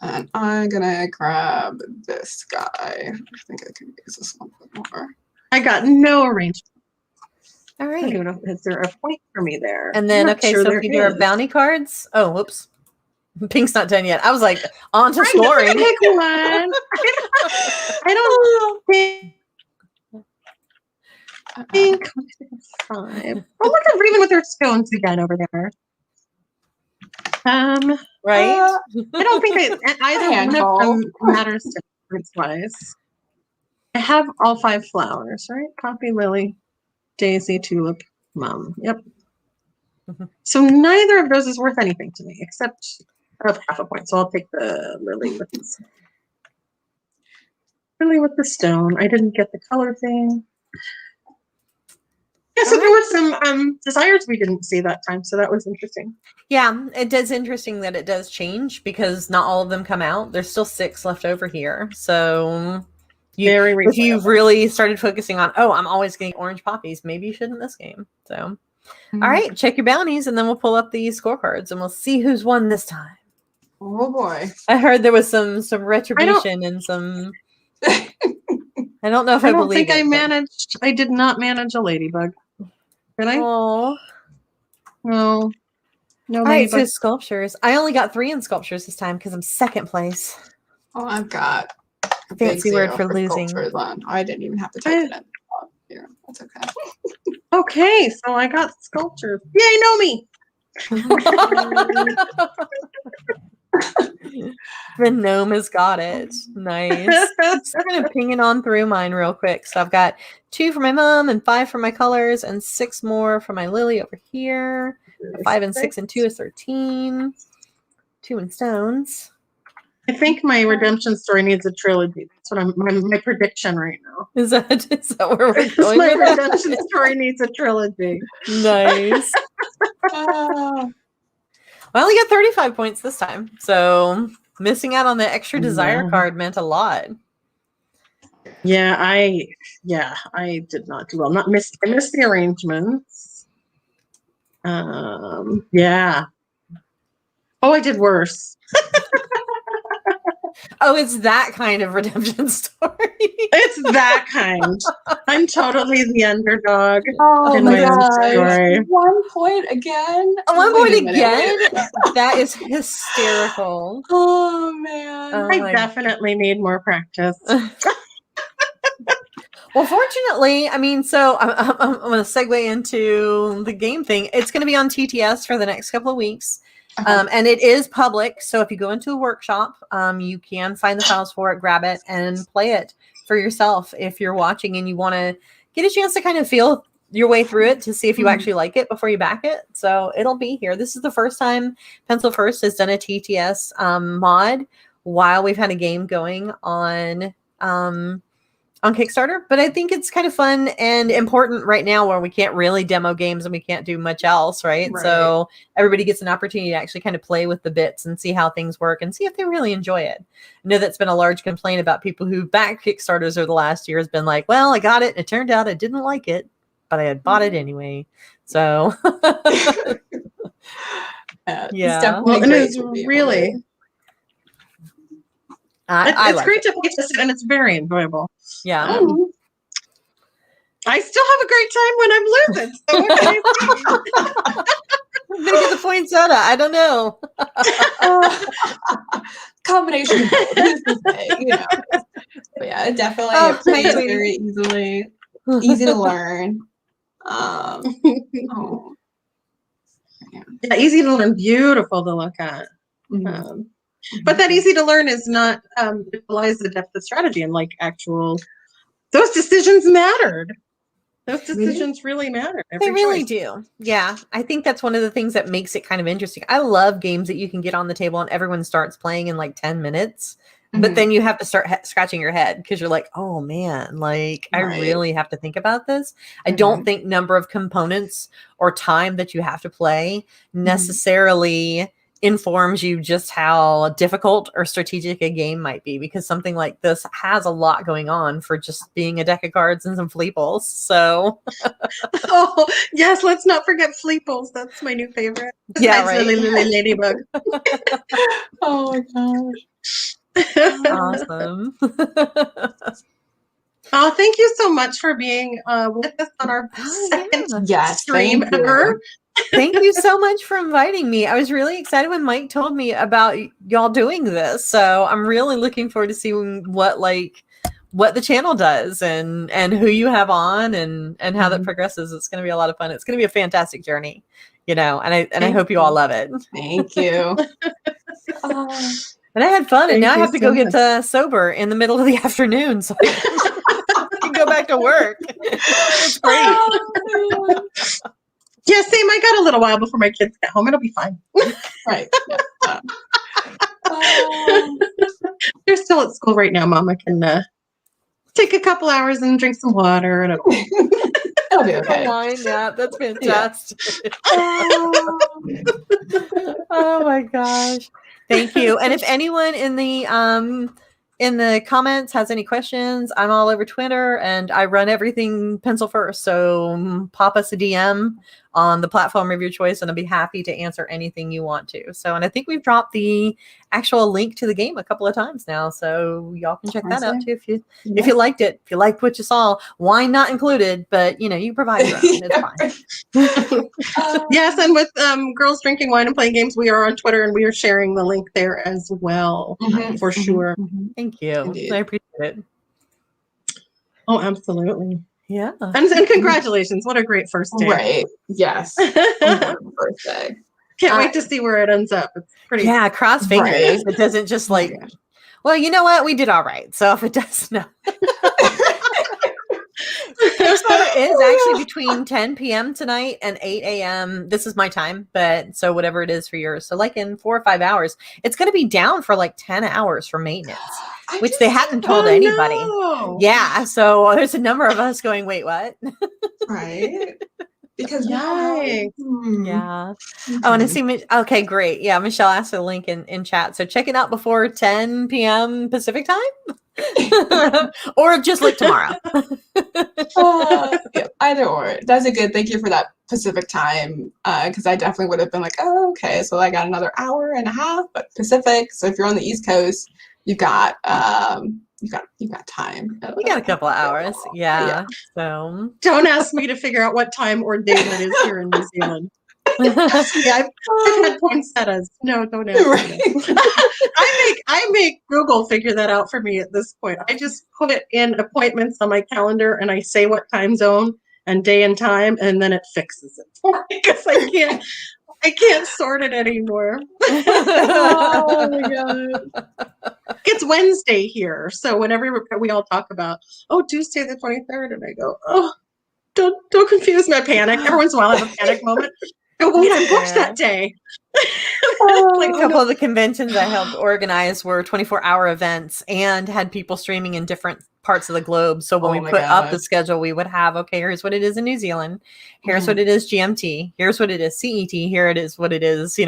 And I'm going to grab this guy. I think I can use this one a bit more. I got no arrangement. All right. Is there a point for me there? And then, so if you do our bounty cards. Oh, whoops. Pink's not done yet. I was like, on to scoring. Pick one. I don't think 5. Oh, look at Raven with her stones again over there. Right? I don't think either one of them matters difference-wise. I have all 5 flowers, right? Poppy, lily, daisy, tulip, mum. Yep. So neither of those is worth anything to me, except of half a point. So I'll take the lily with this. Lily with the stone. I didn't get the color thing. Yeah, so there were some desires we didn't see that time, so that was interesting. Yeah, it is interesting that it does change because not all of them come out. There's still 6 left over here. So if you really started focusing on, I'm always getting orange poppies, maybe you should in this game. So, all right, check your bounties, and then we'll pull up the scorecards, and we'll see who's won this time. Oh boy! I heard there was some retribution and some. I don't know if I believe it. I did not manage a ladybug. Did I? Oh. No. No. All right, so sculptures. I only got 3 in sculptures this time because I'm second place. Oh, I've got a fancy word for losing. I didn't even have to type it in. Here, that's okay. Okay, so I got sculptures. Yay, know me. The gnome has got it. Nice. Just kind of pinging on through mine real quick. So I've got 2 for my mom and 5 for my colors and 6 more for my Lily over here. 5 and 6 and 2 is 13. 2 in stones. I think my redemption story needs a trilogy. That's what my prediction right now. Is that where we're going? My redemption story needs a trilogy. Nice. I only got 35 points this time, so missing out on the extra desire card meant a lot. Yeah, I did not do well. I missed the arrangements. Yeah. Oh, I did worse. Oh, it's that kind of redemption story. It's that kind. I'm totally the underdog in my own story. 1 point again. 1 point again? That is hysterical. Oh man. I definitely need more practice. Well, fortunately, I mean, so I'm going to segue into the game thing. It's going to be on TTS for the next couple of weeks. And it is public. So if you go into a workshop, you can find the files for it, grab it, and play it for yourself if you're watching and you want to get a chance to kind of feel your way through it to see if you actually like it before you back it. So it'll be here. This is the first time Pencil First has done a TTS mod while we've had a game going on Kickstarter, but I think it's kind of fun and important right now where we can't really demo games and we can't do much else, right? So everybody gets an opportunity to actually kind of play with the bits and see how things work and see if they really enjoy it. I know that's been a large complaint about people who back Kickstarters over the last year has been like, well, I got it and it turned out I didn't like it, but I had bought it anyway. So yeah, well, and it's really it's great to play test it, and it's very enjoyable. Yeah. I still have a great time when I'm losing. So I'm gonna get the point soda. I don't know. Combination of both, you know. But yeah, it definitely plays very easily. Easy to learn. Yeah, easy to learn, beautiful to look at. But that easy to learn is not it belies the depth of strategy and like actual. Those decisions mattered. Those decisions really matter. They really do. Yeah. I think that's one of the things that makes it kind of interesting. I love games that you can get on the table and everyone starts playing in like 10 minutes. But then you have to start scratching your head because you're like, oh man, like I really have to think about this. I don't think number of components or time that you have to play necessarily informs you just how difficult or strategic a game might be, because something like this has a lot going on for just being a deck of cards and some fleeples. So oh yes, let's not forget fleeples. That's my new favorite. Yeah, right. Lily Ladybug. Oh my gosh. Awesome. Oh, thank you so much for being with us on our second stream ever. Thank you so much for inviting me. I was really excited when Mike told me about y'all doing this. So I'm really looking forward to seeing what the channel does and who you have on and how that progresses. It's going to be a lot of fun. It's going to be a fantastic journey, you know, and I hope you all love it. Thank you. And I had fun, and now I have to go get sober in the middle of the afternoon, so I can go back to work. It's great. Yeah, same. I got a little while before my kids get home. It'll be fine. Right. Yeah. They're still at school right now, Mom. I can take a couple hours and drink some water. And it'll be okay. Wine, yeah, that's fantastic. Yeah. Oh my gosh. Thank you. And if anyone in the comments has any questions, I'm all over Twitter and I run everything Pencil First. So pop us a DM on the platform of your choice and I'll be happy to answer anything you want to. So, and I think we've dropped the actual link to the game a couple of times now. So y'all can check that out too if you liked it. If you liked what you saw, wine not included, but you know, you provide your own. It's fine. Yes, and with Girls Drinking Wine and Playing Games, we are on Twitter and we are sharing the link there as well, for sure. Thank you. Indeed. I appreciate it. Oh, absolutely. Yeah. And congratulations. What a great first day. Right. Yes. Wonderful birthday. Can't wait to see where it ends up. It's pretty. Yeah, cross fingers. Right. It doesn't just well, you know what? We did all right. So if it does, no. Kickstarter is actually between 10 p.m. tonight and 8 a.m. This is my time, but so whatever it is for yours. So like in 4 or 5 hours, it's going to be down for like 10 hours for maintenance, which they hadn't told anybody. No. Yeah. So there's a number of us going, wait, what? Right. Because Yeah. Yeah. Oh, and I see. Okay, great. Yeah, Michelle asked for the link in chat. So check it out before 10 p.m. Pacific time, or just like tomorrow. Yeah, either or. That's a good. Thank you for that Pacific time, because I definitely would have been like, oh, okay, so I got another hour and a half, but Pacific. So if you're on the East Coast, you got time. We got a couple of hours. Yeah. So don't ask me to figure out what time or day it is here in New Zealand. I've had poinsettias. No, don't ask me. I make Google figure that out for me at this point. I just put it in appointments on my calendar and I say what time zone and day and time, and then it fixes it for me because I can't sort it anymore. Oh my god. It's Wednesday here, so whenever we all talk about, Tuesday the 23rd, and I go, don't confuse my panic. Every once in a while I have a panic moment. Oh wait, I booked that day. Like a couple of the conventions I helped organize were 24-hour events and had people streaming in different parts of the globe. So when we put up the schedule, we would have, okay, here's what it is in New Zealand. Here's what it is GMT. Here's what it is CET. Here it is what it is,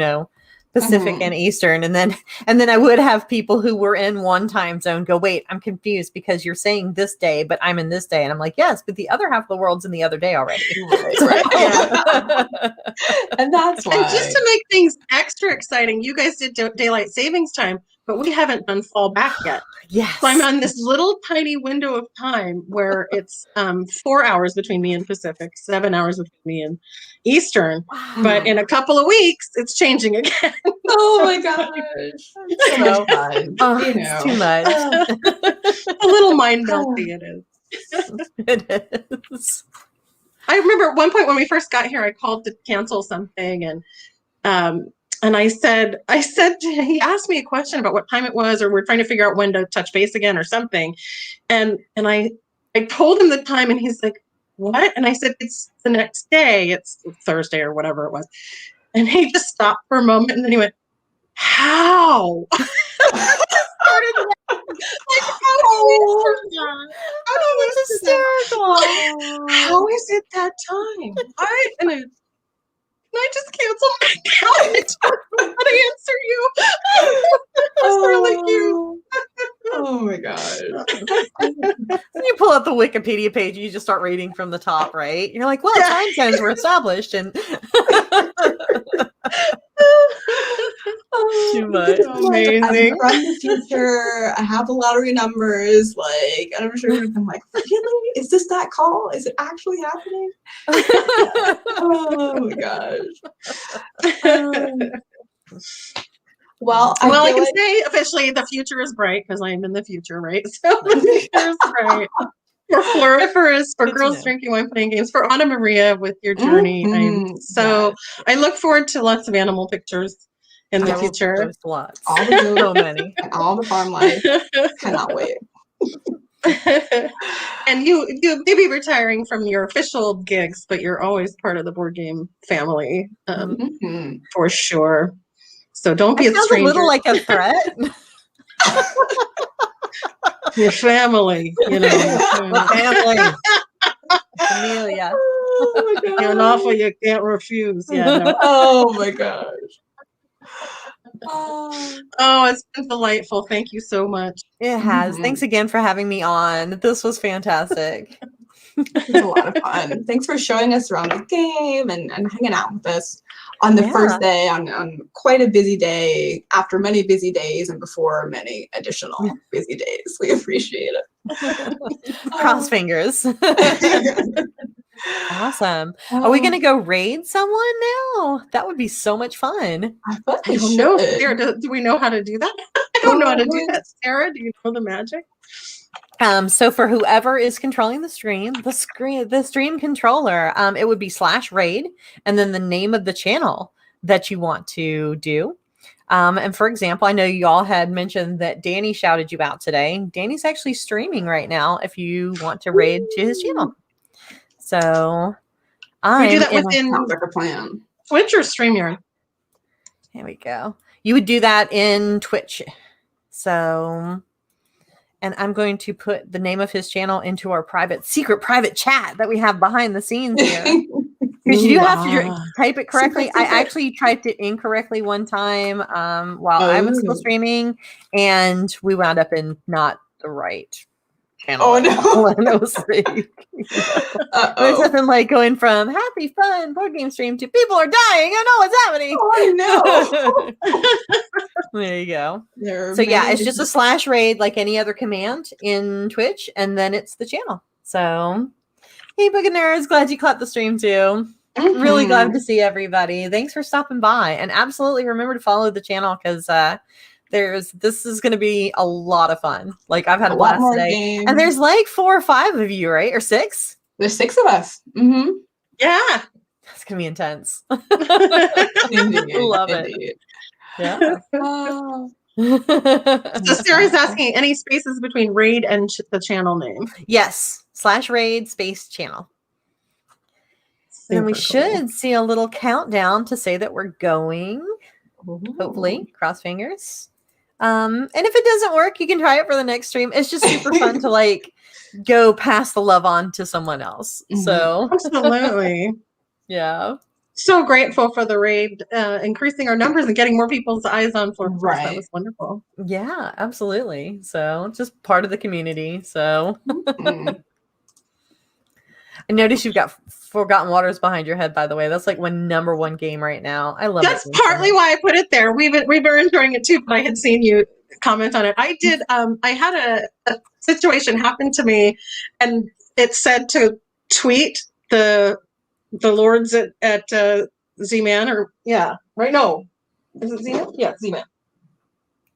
Pacific and Eastern. And then I would have people who were in one time zone go, wait, I'm confused because you're saying this day, but I'm in this day. And I'm like, yes, but the other half of the world's in the other day already. Right. Yeah. And that's why. And just to make things extra exciting, you guys did daylight savings time, but we haven't done fall back yet. Yes. So I'm on this little tiny window of time where it's 4 hours between me and Pacific, 7 hours between me and Eastern. Wow. But in a couple of weeks, it's changing again. Oh my gosh. So much fun. It's too much. A little mind melty it is. It is. I remember at one point when we first got here, I called to cancel something and I said, he asked me a question about what time it was, or we're trying to figure out when to touch base again or something. And I told him the time and he's like, what? And I said, it's the next day. It's Thursday or whatever it was. And he just stopped for a moment and then he went, how? How is it that time? Can I just cancel my account? I'm gonna answer you. It's really cute. Oh my gosh. So you pull up the Wikipedia page and you just start reading from the top, right? You're like, well, time zones were established and too much. Amazing. I'm from the future. I have the lottery numbers. Like, and I'm sure I'm like, really? Is this that call? Is it actually happening? Oh my gosh. Well, I can say officially the future is bright because I'm in the future, right? So the future is bright. For Floriferous, for Girls Drinking Wine Playing Games, for AnnaMaria with your journey. I look forward to lots of animal pictures in the future. Lots. All the so many. And all the farm life. Cannot wait. And you may be retiring from your official gigs, but you're always part of the board game family, for sure. So don't be a stranger. A little like a threat. Your family, family. Amelia. Oh my gosh. An offer you can't refuse. Yeah. No. Oh my gosh. Oh, it's been delightful. Thank you so much. It has. Thanks again for having me on. This was fantastic. It was a lot of fun. Thanks for showing us around the game and hanging out with us on the first day, on quite a busy day, after many busy days, and before many additional busy days. We appreciate it. Cross fingers. Awesome. Are we going to go raid someone now? That would be so much fun. I thought I don't know. Sarah, do we know how to do that? I don't know how to do that. Sarah, do you know the magic? So for whoever is controlling the stream controller, it would be /raid and then the name of the channel. that you want to do. And for example, I know you all had mentioned that Danny shouted you out today. Danny's actually streaming right now if you want to raid to his channel. So we do that within sounds like a plan. Twitch or StreamYard. There we go. You would do that in Twitch. So, and I'm going to put the name of his channel into our secret private chat that we have behind the scenes here. Because you do have to type it correctly. Secret. I actually typed it incorrectly one time while I was still streaming, and we wound up in not the right channel. Oh no! There's nothing like going from happy, fun board game stream to people are dying. I know what's happening. Oh no! There you go. So yeah, it's just a /raid like any other command in Twitch, and then it's the channel. So hey, Book of Nerds, glad you caught the stream too. Really glad to see everybody. Thanks for stopping by, and absolutely remember to follow the channel because this is going to be a lot of fun. Like I've had a blast today, games. And there's like 4 or 5 of you, right? Or 6? There's 6 of us. Mm-hmm. Yeah, it's gonna be intense. Love it. Yeah. So Sarah's asking any spaces between raid and the channel name. Yes, /raid space channel. And we should see a little countdown to say that we're going. Hopefully, cross fingers. And if it doesn't work, you can try it for the next stream. It's just super fun to like go pass the love on to someone else. So absolutely, yeah. So grateful for the raid, increasing our numbers and getting more people's eyes on Floriferous. Right. That was wonderful. Yeah, absolutely. So just part of the community. So. I noticed you've got Forgotten Waters behind your head, by the way. That's like my #1 game right now. I love it. That's partly why I put it there. We've been enjoying it too, but I had seen you comment on it. I did. I had a situation happen to me, and it said to tweet the lords at Z-Man or right? No, is it Z-Man? Yeah, Z-Man.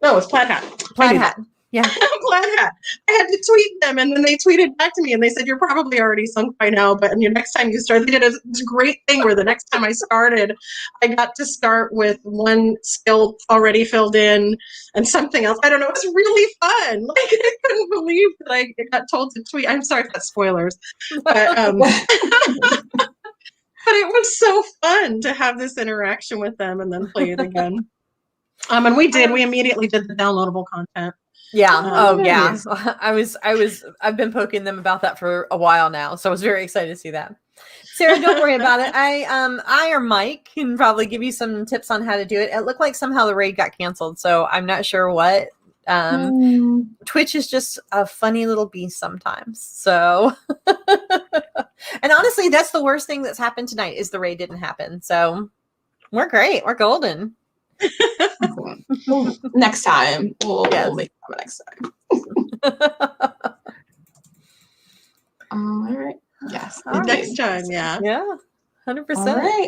No, it's Plaid Hat. Plaid Hat. Yeah. Plaid Hat. I had to tweet them, and then they tweeted back to me, and they said, "You're probably already sunk by now, but next time you start," they did a great thing where the next time I started, I got to start with 1 skill already filled in and something else. I don't know. It was really fun. Like I couldn't believe that I got told to tweet. I'm sorry if that's spoilers, but but it was so fun to have this interaction with them and then play it again. And we immediately did the downloadable content. Yeah. Yeah. I've been poking them about that for a while now. So I was very excited to see that. Sarah, don't worry about it. I or Mike can probably give you some tips on how to do it. It looked like somehow the raid got canceled. So I'm not sure what. Twitch is just a funny little beast sometimes. So, and honestly, that's the worst thing that's happened tonight is the raid didn't happen. So we're great. We're golden. Next time. We'll make it next time. All right. Yes. Next time, yeah. Yeah. 100%. All right.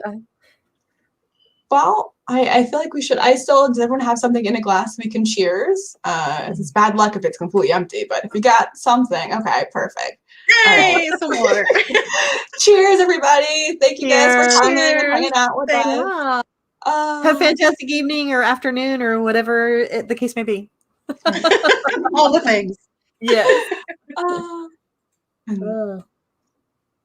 Well, I feel like we should. Does everyone have something in a glass we can cheers? It's bad luck if it's completely empty, but if you got something, okay, perfect. Yay, some water. Cheers, everybody. Thank you guys for coming and hanging out with us. Have a fantastic evening or afternoon or whatever the case may be. All the things. Yes.